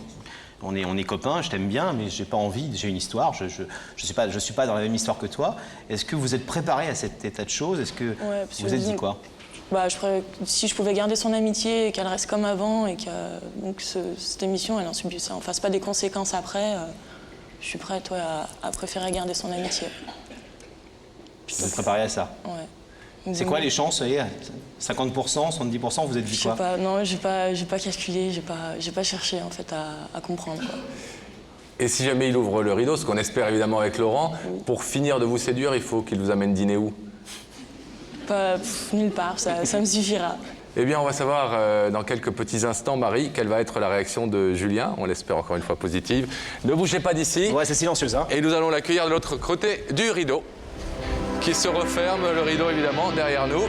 on est copains, je t'aime bien, mais j'ai pas envie, j'ai une histoire, je suis pas dans la même histoire que toi. Est-ce que vous êtes préparé à cet état de choses? Est-ce que vous vous êtes dit quoi? Si je pouvais garder son amitié et qu'elle reste comme avant et que donc cette émission, elle en fasse pas des conséquences après, je suis prête à préférer garder son amitié. Vous êtes préparé à ça? Ouais. C'est quoi les chances, vous voyez, 50%, 70%, vous êtes dit quoi? Je sais pas, non, j'ai pas calculé, j'ai pas cherché en fait à comprendre, quoi. Et si jamais il ouvre le rideau, ce qu'on espère évidemment avec Laurent, pour finir de vous séduire, il faut qu'il vous amène dîner où? Nulle part, ça me suffira. Eh bien, on va savoir dans quelques petits instants, Marie, quelle va être la réaction de Julien. On l'espère encore une fois positive. Ne bougez pas d'ici. Ouais, c'est silencieux, hein. Et nous allons l'accueillir de l'autre côté du rideau, qui se referme, le rideau évidemment, derrière nous.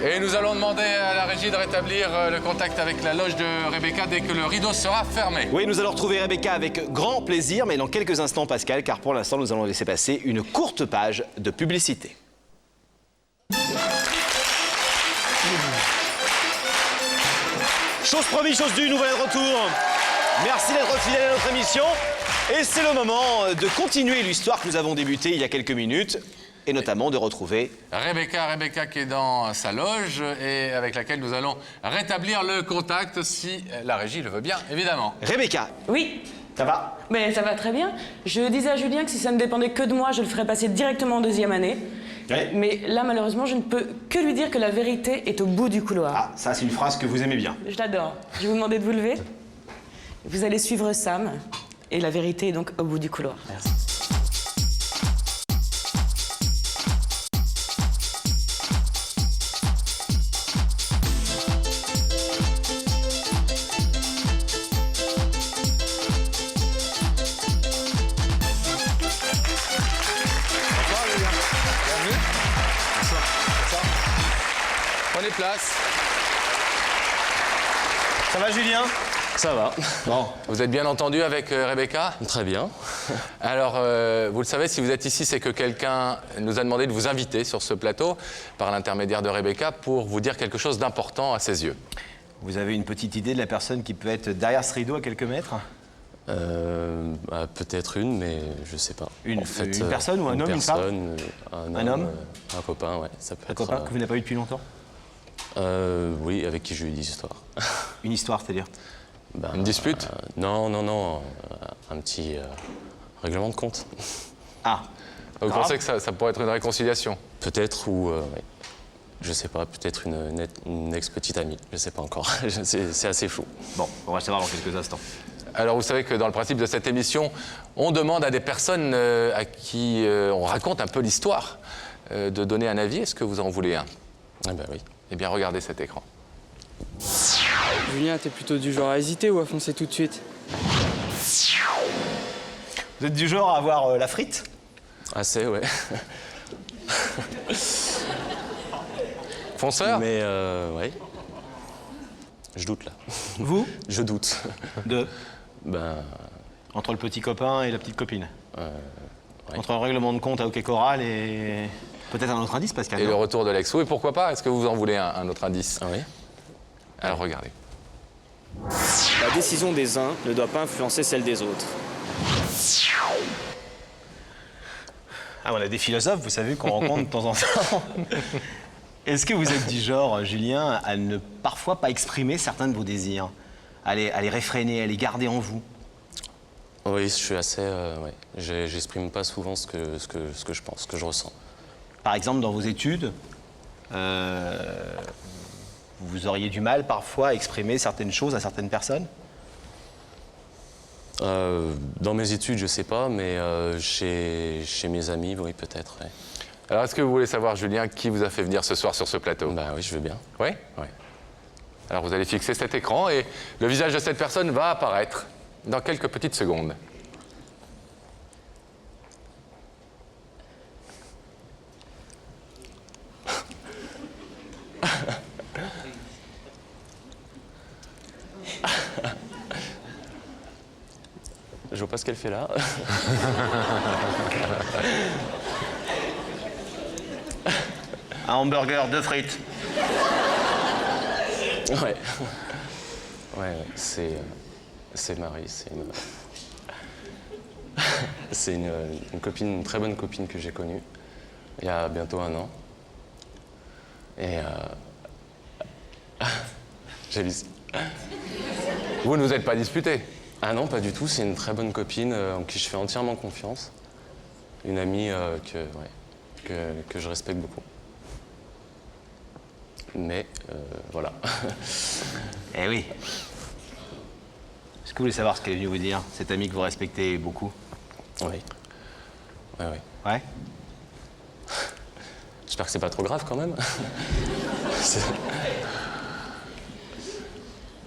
Et nous allons demander à la régie de rétablir le contact avec la loge de Rebecca dès que le rideau sera fermé. Oui, nous allons retrouver Rebecca avec grand plaisir, mais dans quelques instants, Pascal, car pour l'instant, nous allons laisser passer une courte page de publicité. Chose promise, chose due, nous voilà de retour. Merci d'être fidèle à notre émission. Et c'est le moment de continuer l'histoire que nous avons débutée il y a quelques minutes, et notamment de retrouver Rebecca qui est dans sa loge et avec laquelle nous allons rétablir le contact si la régie le veut bien, évidemment. Rebecca. Oui. Ça va? Mais ça va très bien. Je disais à Julien que si ça ne dépendait que de moi, je le ferais passer directement en deuxième année. Ouais. Mais là, malheureusement, je ne peux que lui dire que la vérité est au bout du couloir. Ah, ça, c'est une phrase que vous aimez bien. Je l'adore. Je vais vous demander de vous lever. Vous allez suivre Sam. Et la vérité est donc au bout du couloir. Merci. Prenez place. Ça va, Julien? Ça va. Bon, vous êtes bien entendu avec Rebecca? Très bien. Alors, vous le savez, si vous êtes ici, c'est que quelqu'un nous a demandé de vous inviter sur ce plateau par l'intermédiaire de Rebecca pour vous dire quelque chose d'important à ses yeux. Vous avez une petite idée de la personne qui peut être derrière ce rideau à quelques mètres? Peut-être une, mais je sais pas. Une personne ou un homme, une femme? Un homme, un copain, ouais. Ça peut Un copain que vous n'avez pas eu depuis longtemps? Oui, avec qui j'ai eu des histoires. Une histoire, c'est-à-dire? Une dispute? Non, un petit règlement de compte. Ah. Vous pensez que ça pourrait être une réconciliation? Peut-être, ou ouais. Je sais pas, peut-être une ex-petite amie, je sais pas encore. C'est assez flou. Bon, on va le savoir dans quelques instants. Alors vous savez que dans le principe de cette émission, on demande à des personnes à qui on raconte un peu l'histoire de donner un avis. Est-ce que vous en voulez un? Ah ben oui. Eh bien regardez cet écran. Julien, t'es plutôt du genre à hésiter ou à foncer tout de suite? Vous êtes du genre à avoir la frite? Assez, ouais. Fonceur? Mais ouais. Je doute là. Vous? Je doute. De? Ben. Entre le petit copain et la petite copine? Ouais. Entre un règlement de compte à Hockey Choral et peut-être un autre indice, Pascal? Et le retour de l'ex. Oui, pourquoi pas? Est-ce que vous en voulez un autre indice? Oui. Alors regardez. La décision des uns ne doit pas influencer celle des autres. Ah, on a des philosophes, vous savez, qu'on rencontre de temps en temps. Est-ce que vous êtes du genre, Julien, à ne parfois pas exprimer certains de vos désirs, à les réfréner, à les garder en vous? Oui, je suis assez... ouais. J'exprime pas souvent ce que je pense, ce que je ressens. Par exemple, dans vos études, vous auriez du mal parfois à exprimer certaines choses à certaines personnes? Dans mes études, je sais pas, mais chez mes amis, oui, peut-être. Ouais. Alors, est-ce que vous voulez savoir, Julien, qui vous a fait venir ce soir sur ce plateau? Bah oui, je veux bien. Oui? Oui. Alors, vous allez fixer cet écran et le visage de cette personne va apparaître dans quelques petites secondes. Je vois pas ce qu'elle fait là. Un hamburger, 2 frites. Ouais. Ouais, c'est Marie, c'est une copine, une très bonne copine que j'ai connue il y a bientôt 1 an. Et j'ai vu. Vous ne vous êtes pas disputé? Ah non, pas du tout. C'est une très bonne copine en qui je fais entièrement confiance. Une amie que je respecte beaucoup. Mais voilà. Eh oui. Est-ce que vous voulez savoir ce qu'elle est venue vous dire, cette amie que vous respectez beaucoup? Oui. Oui. Ouais? J'espère que c'est pas trop grave quand même.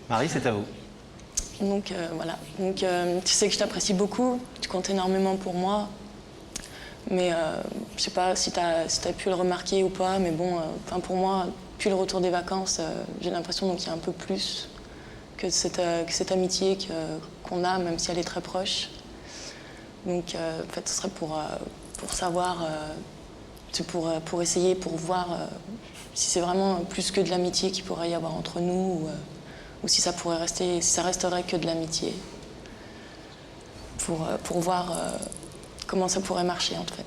Marie, c'est à vous. Donc voilà. Donc tu sais que je t'apprécie beaucoup, tu comptes énormément pour moi. Mais je sais pas si t'as pu le remarquer ou pas, mais bon, pour moi, depuis le retour des vacances, j'ai l'impression qu'il y a un peu plus que cette amitié qu'on a, même si elle est très proche. Donc en fait, ce serait pour savoir, pour essayer, pour voir si c'est vraiment plus que de l'amitié qu'il pourrait y avoir entre nous, ou si ça pourrait rester, si ça resterait que de l'amitié. Pour voir comment ça pourrait marcher en fait.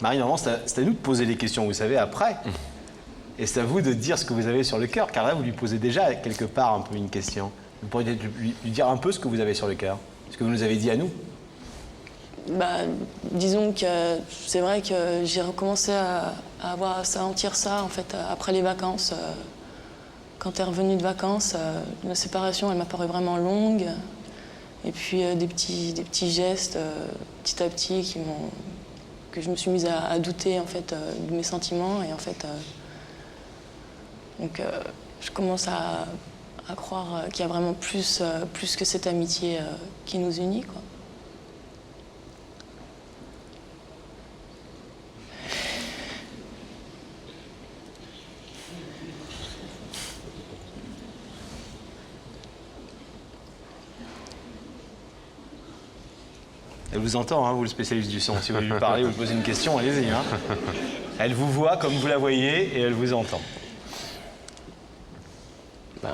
Marie, normalement, c'est à nous de poser les questions, vous savez, après. Et c'est à vous de dire ce que vous avez sur le cœur, car là, vous lui posez déjà quelque part un peu une question. Vous pourriez lui dire un peu ce que vous avez sur le cœur, ce que vous nous avez dit à nous. Bah, disons que c'est vrai que j'ai recommencé à sentir ça en fait après les vacances. Quand tu es revenu de vacances, la séparation, elle m'a paru vraiment longue. Et puis des petits gestes, petit à petit, que je me suis mise à douter en fait de mes sentiments. Et en fait, donc je commence à croire qu'il y a vraiment plus que cette amitié qui nous unit, quoi. Elle vous entend, hein, vous le spécialiste du son. Si vous voulez lui parler ou lui poser une question, allez-y. Hein. Elle vous voit comme vous la voyez et elle vous entend. Ben,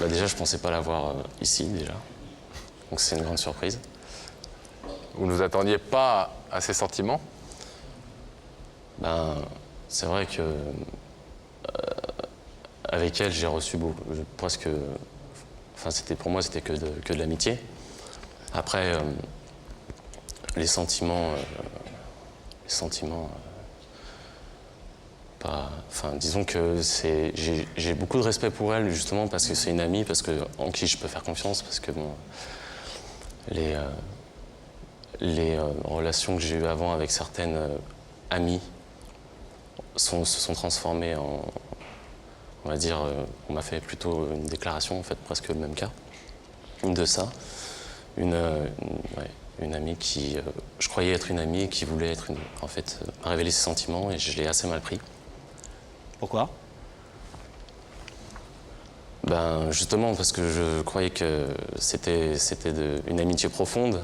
Déjà, je pensais pas la voir ici, déjà. Donc c'est une grande surprise. Vous ne vous attendiez pas à ces sentiments? C'est vrai que avec elle, j'ai reçu presque... Enfin, pour moi, c'était que de l'amitié. Après, les sentiments... disons que j'ai beaucoup de respect pour elle, justement, parce que c'est une amie, en qui je peux faire confiance, parce que les relations que j'ai eues avant avec certaines amies se sont transformées en... On va dire, on m'a fait plutôt une déclaration, en fait, presque le même cas de ça. Une amie qui, je croyais être une amie et qui voulait être en fait, m'a révélé ses sentiments et je l'ai assez mal pris. Pourquoi? Justement parce que je croyais que c'était une amitié profonde,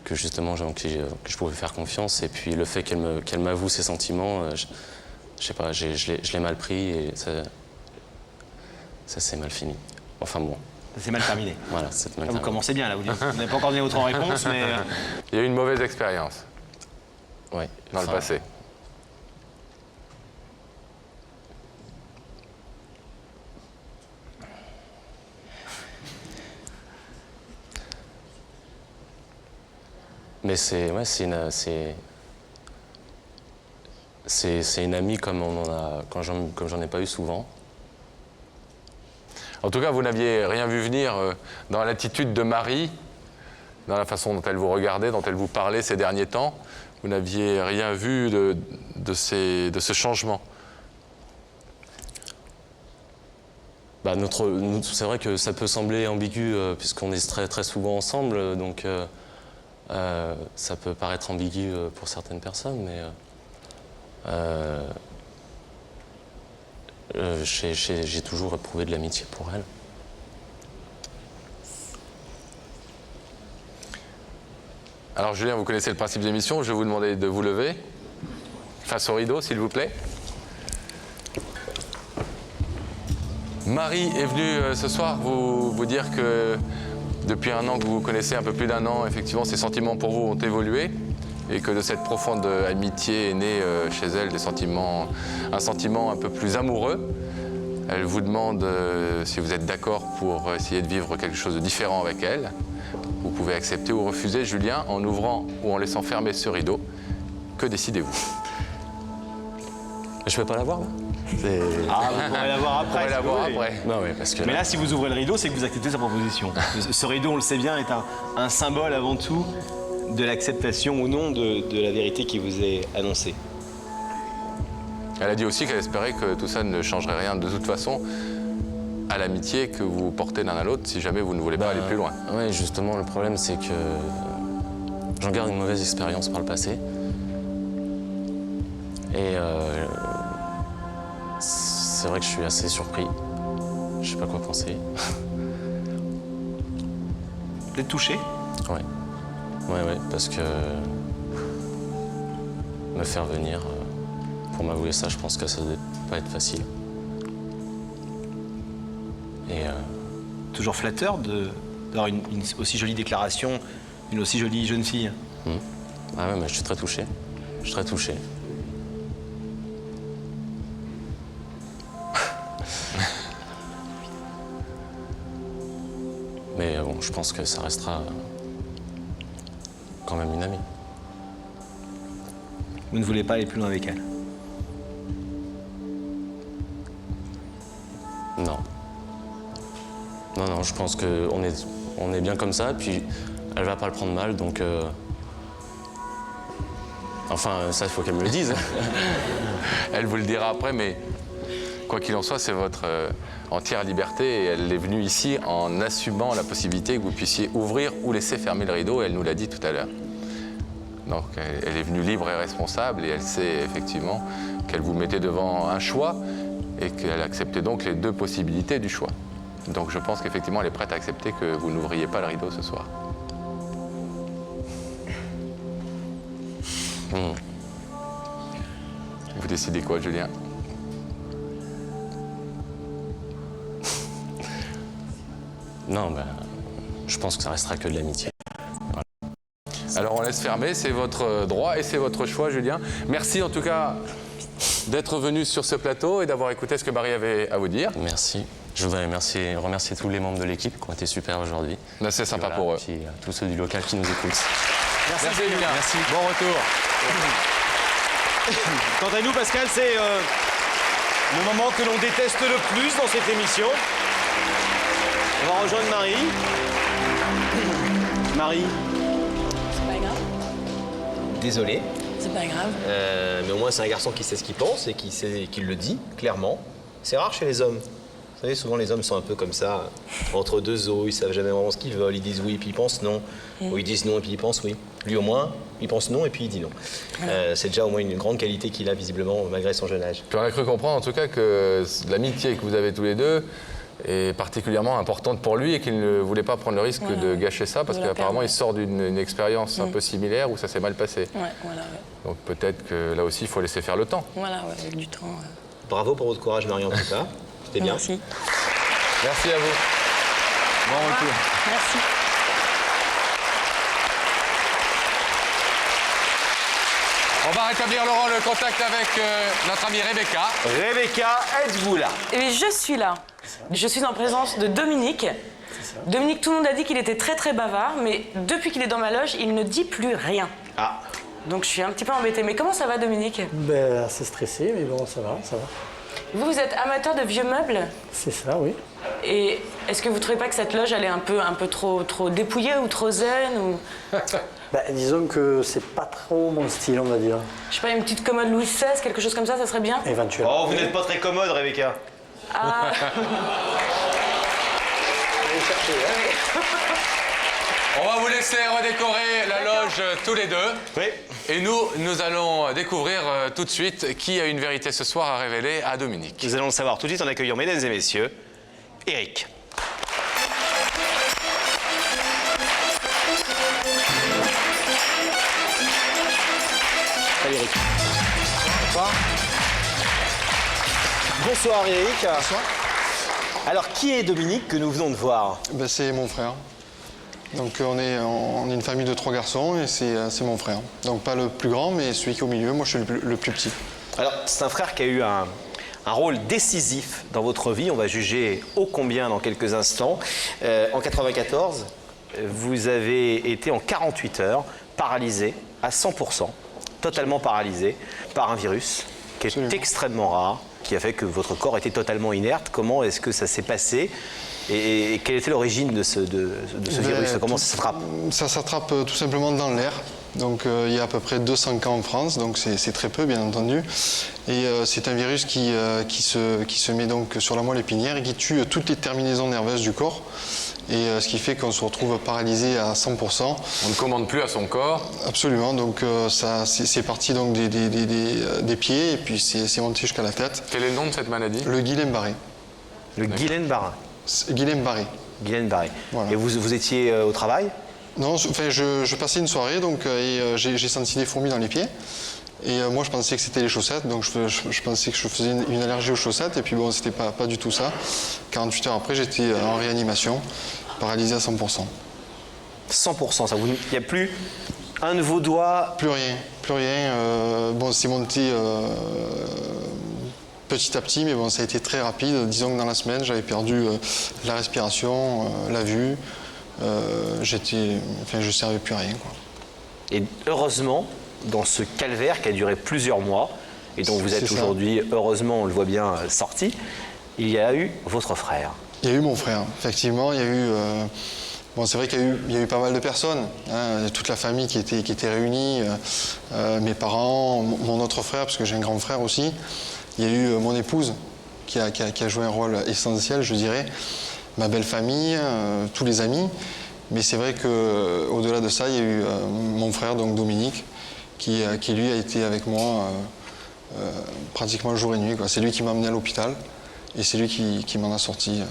que justement que je pouvais faire confiance, et puis le fait qu'elle m'avoue ses sentiments, je sais pas, je l'ai mal pris et ça s'est mal fini. Enfin bon. Ça s'est mal terminé. Voilà, c'est mal terminé. Vous commencez bien là, vous n'avez pas encore donné votre réponse, mais... Il y a eu une mauvaise expérience. Oui. Dans le passé. Mais c'est une amie comme j'en ai pas eu souvent. En tout cas, vous n'aviez rien vu venir dans l'attitude de Marie, dans la façon dont elle vous regardait, dont elle vous parlait ces derniers temps. Vous n'aviez rien vu de ce changement. C'est vrai que ça peut sembler ambigu puisqu'on est très, très souvent ensemble, donc ça peut paraître ambigu pour certaines personnes, mais j'ai toujours éprouvé de l'amitié pour elle. Alors Julien, vous connaissez le principe de l'émission, je vais vous demander de vous lever face au rideau, s'il vous plaît. Marie est venue ce soir vous dire que depuis un an que vous vous connaissez, un peu plus d'un an, effectivement, ses sentiments pour vous ont évolué et que de cette profonde amitié est né chez elle un sentiment un peu plus amoureux. Elle vous demande si vous êtes d'accord pour essayer de vivre quelque chose de différent avec elle. Vous pouvez accepter ou refuser, Julien, en ouvrant ou en laissant fermer ce rideau. Que décidez-vous? Je ne peux pas la voir, là? Vous pourrez la voir après. Non, oui, parce que mais là, si vous ouvrez le rideau, c'est que vous acceptez sa proposition. Ce rideau, on le sait bien, est un symbole avant tout de l'acceptation ou non de la vérité qui vous est annoncée. Elle a dit aussi qu'elle espérait que tout ça ne changerait rien de toute façon à l'amitié que vous portez l'un à l'autre si jamais vous ne voulez pas aller plus loin. Oui, justement, le problème, c'est que j'en garde une mauvaise expérience par le passé. Et c'est vrai que je suis assez surpris. Je sais pas quoi penser. Vous êtes touché? Ouais. Ouais, parce que me faire venir pour m'avouer ça, je pense que ça ne doit pas être facile. Et toujours flatteur d'avoir une aussi jolie déclaration d'une aussi jolie jeune fille. Ah ouais, mais je suis très touché. Je suis très touché. Mais bon, je pense que ça restera quand même une amie. Vous ne voulez pas aller plus loin avec elle? Non. Non, je pense qu'on est bien comme ça, puis elle va pas le prendre mal, donc... Enfin, ça, il faut qu'elle me le dise. Elle vous le dira après, mais quoi qu'il en soit, c'est votre entière liberté et elle est venue ici en assumant la possibilité que vous puissiez ouvrir ou laisser fermer le rideau, et elle nous l'a dit tout à l'heure. Donc, elle est venue libre et responsable et elle sait effectivement qu'elle vous mettait devant un choix et qu'elle acceptait donc les deux possibilités du choix. Donc, je pense qu'effectivement, elle est prête à accepter que vous n'ouvriez pas le rideau ce soir. Vous décidez quoi, Julien? Non, ben, je pense que ça restera que de l'amitié. Alors on laisse fermer, c'est votre droit et c'est votre choix, Julien. Merci en tout cas d'être venu sur ce plateau et d'avoir écouté ce que Barry avait à vous dire. Merci. Je voudrais remercier tous les membres de l'équipe qui ont été super aujourd'hui. C'est sympa pour eux. Et puis tous ceux du local qui nous écoutent. Merci Julien. Merci. Bon retour. Quant à nous, Pascal, c'est le moment que l'on déteste le plus dans cette émission. On va rejoindre Marie. Marie. C'est pas grave. Désolé. C'est pas grave. Mais au moins, c'est un garçon qui sait ce qu'il pense et qui le dit clairement. C'est rare chez les hommes. Vous savez, souvent, les hommes sont un peu comme ça, entre deux eaux. Ils savent jamais vraiment ce qu'ils veulent. Ils disent oui, puis ils pensent non. Ou ils disent non, et puis ils pensent oui. Lui, au moins, il pense non, et puis il dit non. C'est déjà au moins une grande qualité qu'il a, visiblement, malgré son jeune âge. Puis on a cru comprendre, en tout cas, que l'amitié que vous avez tous les deux est particulièrement importante pour lui et qu'il ne voulait pas prendre le risque de gâcher ça, parce qu'apparemment, il sort d'une expérience un peu similaire où ça s'est mal passé. Voilà. Donc peut-être que là aussi, il faut laisser faire le temps. Voilà, avec du temps. Bravo pour votre courage, Marie, en tout cas. C'était bien. Merci. Merci à vous. Bon retour. Merci. On va rétablir, Laurent, le contact avec notre amie Rebecca. Rebecca, êtes-vous là? Et je suis là. Je suis en présence de Dominique. Dominique, tout le monde a dit qu'il était très très bavard, mais depuis qu'il est dans ma loge, il ne dit plus rien. Ah. Donc je suis un petit peu embêtée. Mais comment ça va, Dominique? Ben, assez stressé, mais bon, ça va, ça va. Vous êtes amateur de vieux meubles? C'est ça, oui. Et est-ce que vous trouvez pas que cette loge, elle est un peu trop dépouillée ou trop zen ou... Ben, disons que c'est pas trop mon style, on va dire. Je sais pas, une petite commode Louis XVI, quelque chose comme ça serait bien? Éventuellement. Oh, vous n'êtes pas très commode, Rebecca. Ah. On va vous laisser redécorer la loge tous les deux. Oui. Et nous allons découvrir tout de suite qui a une vérité ce soir à révéler à Dominique. Nous allons le savoir tout de suite en accueillant, mesdames et messieurs, Eric. Salut Eric. Bonsoir. Bonsoir Eric. Bonsoir. Alors, qui est Dominique que nous venons de voir? Ben, c'est mon frère. Donc on est une famille de 3 garçons et c'est mon frère. Donc pas le plus grand, mais celui qui est au milieu. Moi, je suis le plus petit. Alors, c'est un frère qui a eu un rôle décisif dans votre vie. On va juger ô combien dans quelques instants. En 94, vous avez été en 48 heures paralysé à 100%, totalement paralysé par un virus qui est extrêmement rare, qui a fait que votre corps était totalement inerte. Comment est-ce que ça s'est passé et quelle était l'origine de ce virus? Comment ça s'attrape? Ça s'attrape tout simplement dans l'air. Donc il y a à peu près 200 cas en France, donc c'est très peu bien entendu. Et c'est un virus qui se met donc sur la moelle épinière et qui tue toutes les terminaisons nerveuses du corps. Et ce qui fait qu'on se retrouve paralysé à 100%. On ne commande plus à son corps. Absolument, donc c'est parti donc des pieds et puis c'est monté jusqu'à la tête. Quel est le nom de cette maladie? Le Guillain-Barré. Le Guillain-Barré. Guillain-Barré. Guillain-Barré. Voilà. Et vous étiez au travail? Non, enfin, je passais une soirée donc, et j'ai senti des fourmis dans les pieds. Et moi, je pensais que c'était les chaussettes, donc je pensais que je faisais une allergie aux chaussettes. Et puis bon, c'était pas du tout ça. 48 heures après, j'étais en réanimation, paralysé à 100%. 100%, ça, il n'y a plus un de vos doigts? Plus rien. Bon, c'est monté petit à petit, mais bon, ça a été très rapide. Disons que dans la semaine, j'avais perdu la respiration, la vue. Je ne servais plus à rien, quoi. Et heureusement, dans ce calvaire qui a duré plusieurs mois, et dont vous êtes aujourd'hui, heureusement, on le voit bien, sorti, il y a eu votre frère. Il y a eu mon frère, effectivement. Il y a eu... Bon, c'est vrai qu'il y a eu pas mal de personnes, hein, toute la famille qui était réunie, mes parents, mon autre frère, parce que j'ai un grand frère aussi. Il y a eu mon épouse qui a joué un rôle essentiel, je dirais. Ma belle famille, tous les amis. Mais c'est vrai qu'au-delà de ça, il y a eu mon frère, donc Dominique, qui lui a été avec moi pratiquement jour et nuit. C'est lui qui m'a amené à l'hôpital et c'est lui qui m'en a sorti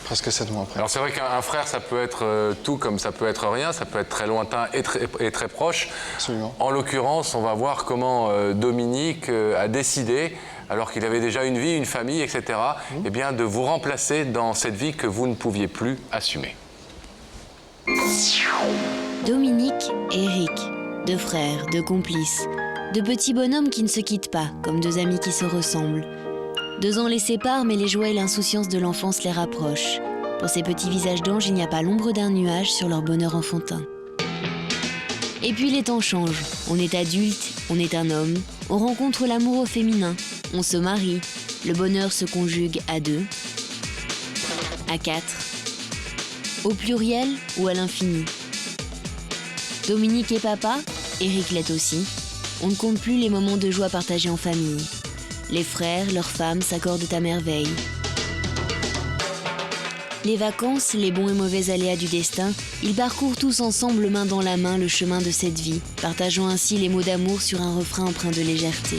presque 7 mois après. Alors c'est vrai qu'un frère, ça peut être tout comme ça peut être rien, ça peut être très lointain et très proche. Absolument. En l'occurrence, on va voir comment Dominique a décidé alors qu'il avait déjà une vie, une famille, etc., eh bien, de vous remplacer dans cette vie que vous ne pouviez plus assumer. Dominique et Eric, deux frères, deux complices, deux petits bonhommes qui ne se quittent pas, comme deux amis qui se ressemblent. 2 ans les séparent, mais les joies et l'insouciance de l'enfance les rapprochent. Pour ces petits visages d'anges, il n'y a pas l'ombre d'un nuage sur leur bonheur enfantin. Et puis les temps changent. On est adulte, on est un homme, on rencontre l'amour au féminin, on se marie, le bonheur se conjugue à 2, à 4, au pluriel ou à l'infini. Dominique est papa, Eric l'est aussi. On ne compte plus les moments de joie partagés en famille. Les frères, leurs femmes s'accordent à merveille. Les vacances, les bons et mauvais aléas du destin, ils parcourent tous ensemble main dans la main le chemin de cette vie, partageant ainsi les mots d'amour sur un refrain empreint de légèreté.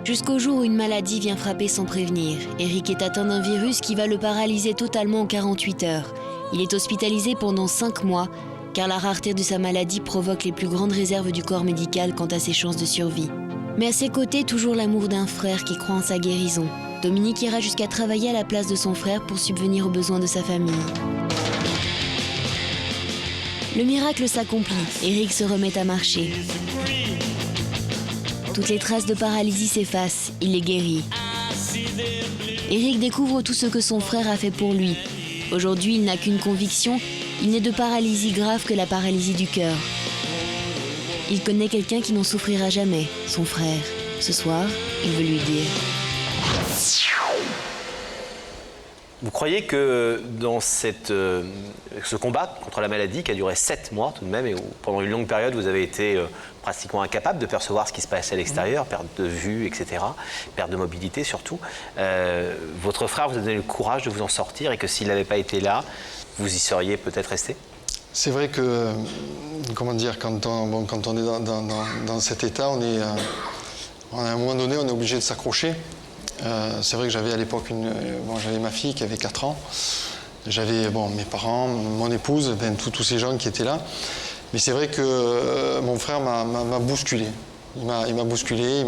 Jusqu'au jour où une maladie vient frapper sans prévenir. Eric est atteint d'un virus qui va le paralyser totalement en 48 heures. Il est hospitalisé pendant 5 mois, car la rareté de sa maladie provoque les plus grandes réserves du corps médical quant à ses chances de survie. Mais à ses côtés, toujours l'amour d'un frère qui croit en sa guérison. Dominique ira jusqu'à travailler à la place de son frère pour subvenir aux besoins de sa famille. Le miracle s'accomplit, Eric se remet à marcher. Toutes les traces de paralysie s'effacent, il est guéri. Eric découvre tout ce que son frère a fait pour lui. Aujourd'hui, il n'a qu'une conviction, il n'est de paralysie grave que la paralysie du cœur. Il connaît quelqu'un qui n'en souffrira jamais, son frère. Ce soir, il veut lui dire. Vous croyez que dans ce combat contre la maladie qui a duré 7 mois tout de même, et où pendant une longue période vous avez été pratiquement incapable de percevoir ce qui se passait à l'extérieur, perte de vue, etc., perte de mobilité surtout, votre frère vous a donné le courage de vous en sortir et que s'il n'avait pas été là, vous y seriez peut-être resté? C'est vrai que, comment dire, quand on est dans cet état, à un moment donné, on est obligé de s'accrocher. C'est vrai que j'avais à l'époque j'avais ma fille qui avait 4 ans, j'avais mes parents, mon épouse, tous ces gens qui étaient là. Mais c'est vrai que mon frère m'a bousculé. Il m'a bousculé,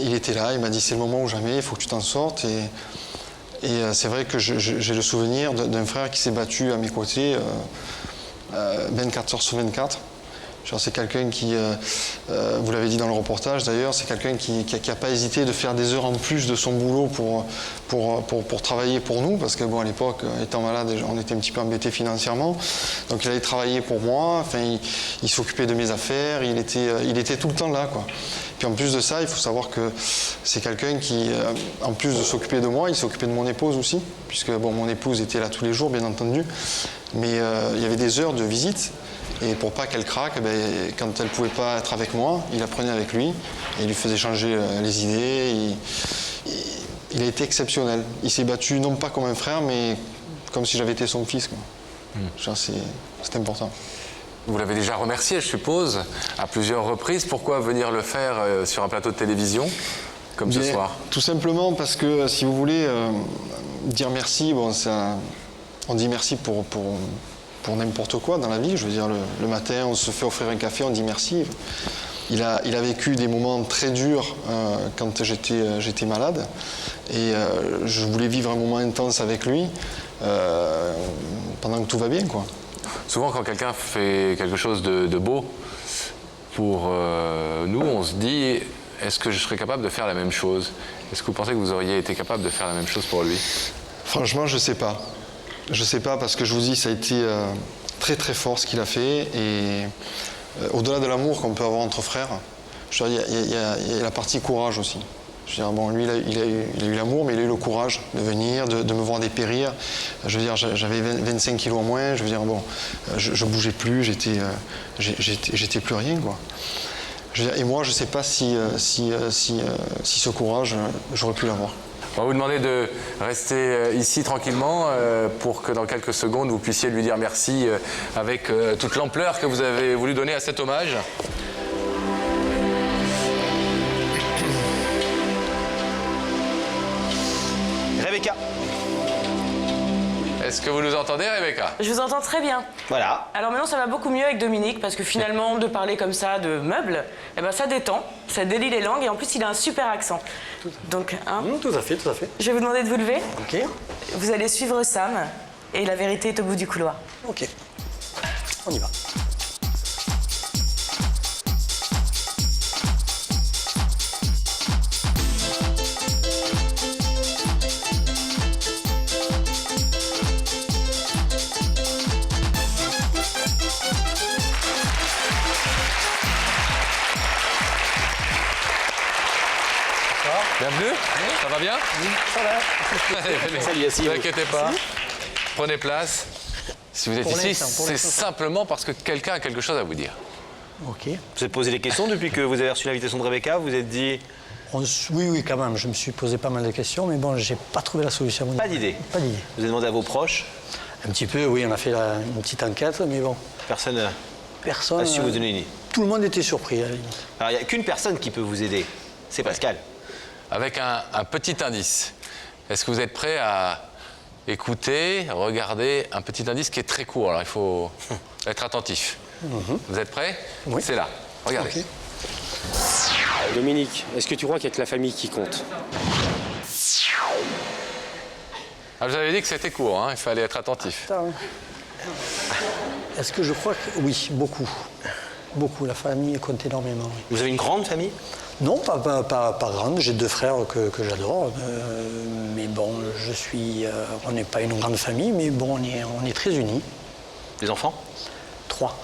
il était là, il m'a dit c'est le moment ou jamais, il faut que tu t'en sortes. Et c'est vrai que j'ai le souvenir d'un frère qui s'est battu à mes côtés 24 heures sur 24. C'est quelqu'un qui, vous l'avez dit dans le reportage d'ailleurs, c'est quelqu'un qui n'a pas hésité de faire des heures en plus de son boulot pour travailler pour nous, parce que à l'époque, étant malade, on était un petit peu embêtés financièrement. Donc il allait travailler pour moi, il s'occupait de mes affaires, il était tout le temps là, quoi. Puis en plus de ça, il faut savoir que c'est quelqu'un qui, en plus de s'occuper de moi, il s'occupait de mon épouse aussi, puisque mon épouse était là tous les jours, bien entendu. Mais il y avait des heures de visite. Et pour pas qu'elle craque, quand elle ne pouvait pas être avec moi, il la prenait avec lui et il lui faisait changer les idées. Il a été exceptionnel. Il s'est battu non pas comme un frère, mais comme si j'avais été son fils, quoi. C'est important. Vous l'avez déjà remercié, je suppose, à plusieurs reprises. Pourquoi venir le faire sur un plateau de télévision comme ce soir? Tout simplement parce que, si vous voulez, dire merci, on dit merci pour n'importe quoi dans la vie. Je veux dire, le matin, on se fait offrir un café, on dit merci. Il a vécu des moments très durs quand j'étais malade. Et je voulais vivre un moment intense avec lui pendant que tout va bien, quoi. Souvent, quand quelqu'un fait quelque chose de beau pour nous, on se dit, est-ce que je serais capable de faire la même chose? Est-ce que vous pensez que vous auriez été capable de faire la même chose pour lui? Franchement, je ne sais pas. Je ne sais pas parce que je vous dis, ça a été très très fort ce qu'il a fait. Et au-delà de l'amour qu'on peut avoir entre frères, il y a la partie courage aussi. Je veux dire, lui, il a eu l'amour, mais il a eu le courage de venir, de me voir dépérir. Je veux dire, j'avais 25 kilos en moins. Je veux dire, je bougeais plus, j'étais plus rien, quoi. Je veux dire, et moi, je ne sais pas si ce courage, j'aurais pu l'avoir. On va vous demander de rester ici tranquillement pour que dans quelques secondes vous puissiez lui dire merci avec toute l'ampleur que vous avez voulu donner à cet hommage. Rebecca. Est-ce que vous nous entendez, Rebecca? Je vous entends très bien. Voilà. Alors maintenant, ça va beaucoup mieux avec Dominique parce que finalement, de parler comme ça de meubles, eh ben, ça détend, ça délie les langues et en plus, il a un super accent. Donc, hein, Tout à fait, tout à fait. je vais vous demander de vous lever. Ok. Vous allez suivre Sam et la vérité est au bout du couloir. Ok. On y va. Bienvenue, ça va bien? Oui, ça va. Salut Yassine. Ne vous inquiétez pas, prenez place. Si vous êtes Pour ici, l'instant, pour c'est l'instant. simplement parce que quelqu'un a quelque chose à vous dire. Ok. Vous êtes posé des questions depuis que vous avez reçu l'invitation de Rebecca? Vous vous êtes dit... Oui, quand même. Je me suis posé pas mal de questions, mais bon, j'ai pas trouvé la solution. Pas d'idée? Pas d'idée. Vous avez demandé à vos proches? Un petit peu, oui, on a fait une petite enquête, mais bon. Personne Personne. n'a su vous donner une idée. Tout le monde était surpris, à la limite. Alors, il n'y a qu'une personne qui peut vous aider. C'est Pascal. Avec un petit indice. Est-ce que vous êtes prêt à écouter, regarder un petit indice qui est très court? Alors, il faut être attentif. Vous êtes prêts? Oui. C'est là. Regardez. Ok. Dominique, est-ce que tu crois qu'il n'y a que la famille qui compte? Ah, vous avez dit que c'était court, hein, il fallait être attentif. Attends. Est-ce que je crois que... Oui, beaucoup. Beaucoup. La famille compte énormément, oui. Vous avez une grande famille? Non, pas grande. J'ai 2 frères que j'adore. Mais bon, on n'est pas une grande famille, mais bon, on est très unis. Des enfants? 3.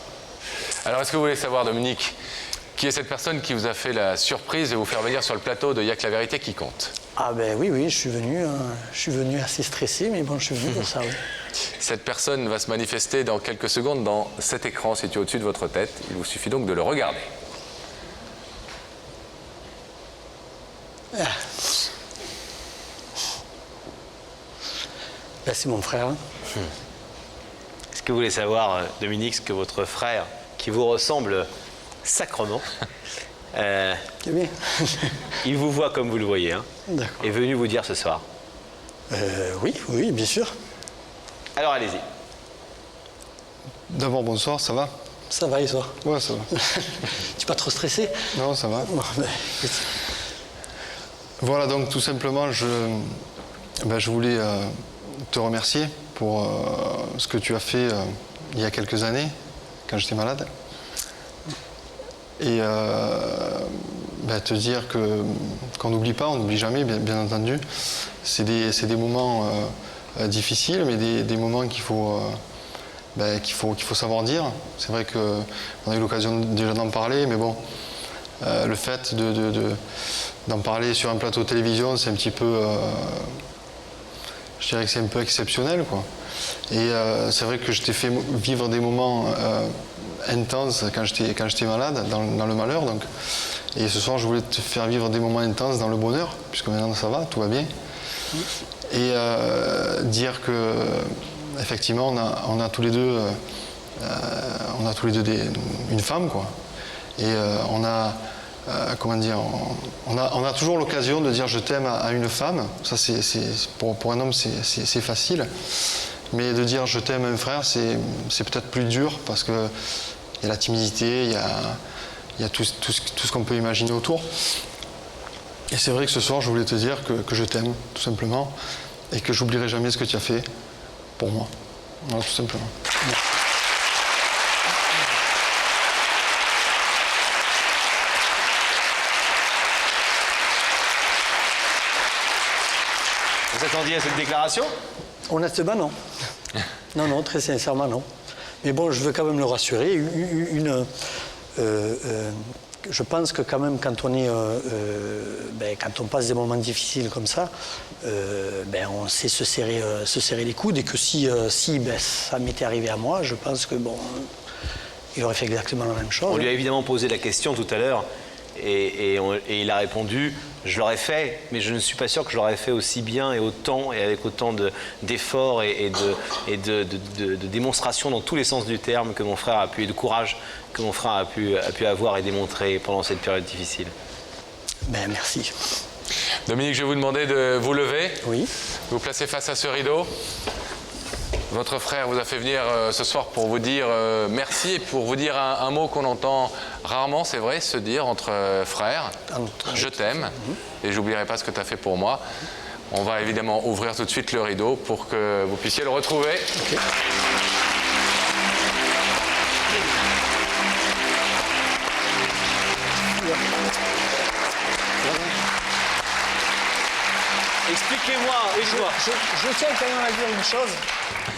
Alors, est-ce que vous voulez savoir, Dominique, qui est cette personne qui vous a fait la surprise de vous faire venir sur le plateau de Y'a que la vérité qui compte? Ah ben oui, je suis venu assez stressé, mais bon, je suis venu pour ça, oui. Cette personne va se manifester dans quelques secondes dans cet écran situé au-dessus de votre tête. Il vous suffit donc de le regarder. Ah. Ben, c'est mon frère. Est-ce que vous voulez savoir, Dominique, ce que votre frère, qui vous ressemble sacrement, C'est bien. il vous voit comme vous le voyez, hein, D'accord. est venu vous dire ce soir? Oui, bien sûr. Alors allez-y. D'abord, bonsoir, ça va? Ça va et toi? Ouais, ça va. Tu n'es pas trop stressé? Non, ça va. Bon, ben, écoute. Voilà, donc tout simplement, je voulais te remercier pour ce que tu as fait il y a quelques années, quand j'étais malade. Et te dire qu'on n'oublie pas, on n'oublie jamais, bien entendu. C'est des moments difficiles, mais des moments qu'il faut savoir dire. C'est vrai qu'on a eu l'occasion déjà d'en parler, mais bon, le fait d'en parler sur un plateau de télévision, c'est un petit peu... je dirais que c'est un peu exceptionnel, quoi. Et c'est vrai que je t'ai fait vivre des moments intenses quand j'étais malade, dans le malheur. Donc. Et ce soir, je voulais te faire vivre des moments intenses dans le bonheur, puisque maintenant ça va, tout va bien. Et dire que effectivement, on a tous les deux, une femme, quoi. Et on a toujours l'occasion de dire je t'aime à une femme. Ça, pour un homme, c'est facile. Mais de dire je t'aime à un frère, c'est peut-être plus dur parce qu'il y a la timidité, il y a tout ce qu'on peut imaginer autour. Et c'est vrai que ce soir, je voulais te dire que je t'aime, tout simplement, et que j'oublierai jamais ce que tu as fait pour moi. Voilà, tout simplement. Merci. Vous attendiez à cette déclaration? Honnêtement, non. Non, très sincèrement, non. Mais bon, je veux quand même le rassurer. Je pense que quand même, quand on passe des moments difficiles comme ça, on sait se serrer les coudes et que si ça m'était arrivé à moi, je pense que il aurait fait exactement la même chose. On lui a évidemment posé la question tout à l'heure et il a répondu « Je l'aurais fait, mais je ne suis pas sûr que je l'aurais fait aussi bien et autant et avec autant d'efforts et de démonstration dans tous les sens du terme que mon frère a pu, et de courage que mon frère a pu avoir et démontrer pendant cette période difficile. » Merci. Dominique, je vais vous demander de vous lever. Oui. Vous placez face à ce rideau. Votre frère vous a fait venir ce soir pour vous dire merci et pour vous dire un mot qu'on entend rarement, c'est vrai, se dire entre frères. Je t'aime et j'oublierai pas ce que tu as fait pour moi. On va évidemment ouvrir tout de suite le rideau pour que vous puissiez le retrouver. Okay. Expliquez-moi, je tiens quand même à dire une chose.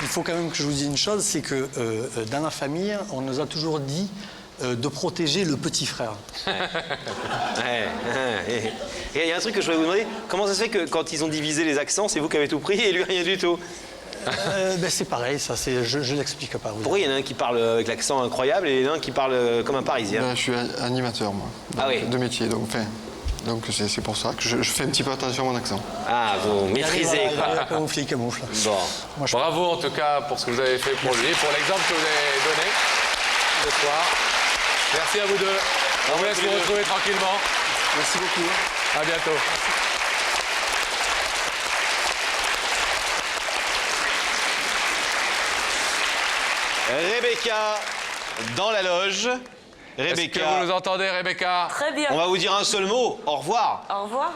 Il faut quand même que je vous dise une chose, c'est que dans la famille, on nous a toujours dit de protéger le petit frère. Et il y a un truc que je voulais vous demander, comment ça se fait que quand ils ont divisé les accents, c'est vous qui avez tout pris et lui rien du tout? C'est pareil, ça, je l'explique pas. Pourquoi il y en a un qui parle avec l'accent incroyable et l'un qui parle comme un Parisien? Je suis animateur, moi, de métier, donc c'est pour ça que je fais un petit peu attention à mon accent. Ah, vous maîtrisez, quoi. Camoufle. Bon. Bravo en tout cas pour ce que vous avez fait pour lui, pour l'exemple que vous avez donné ce soir. Merci à vous deux. On vous laisse vous retrouver tranquillement. Merci beaucoup. À bientôt. Rebecca dans la loge. Rebecca. Est-ce que vous nous entendez, Rebecca? Très bien. On va vous dire un seul mot. Au revoir. Au revoir.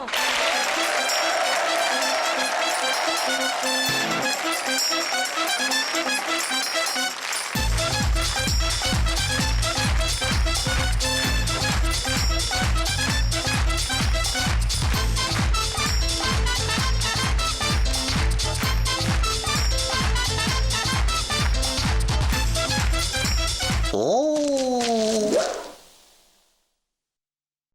Oh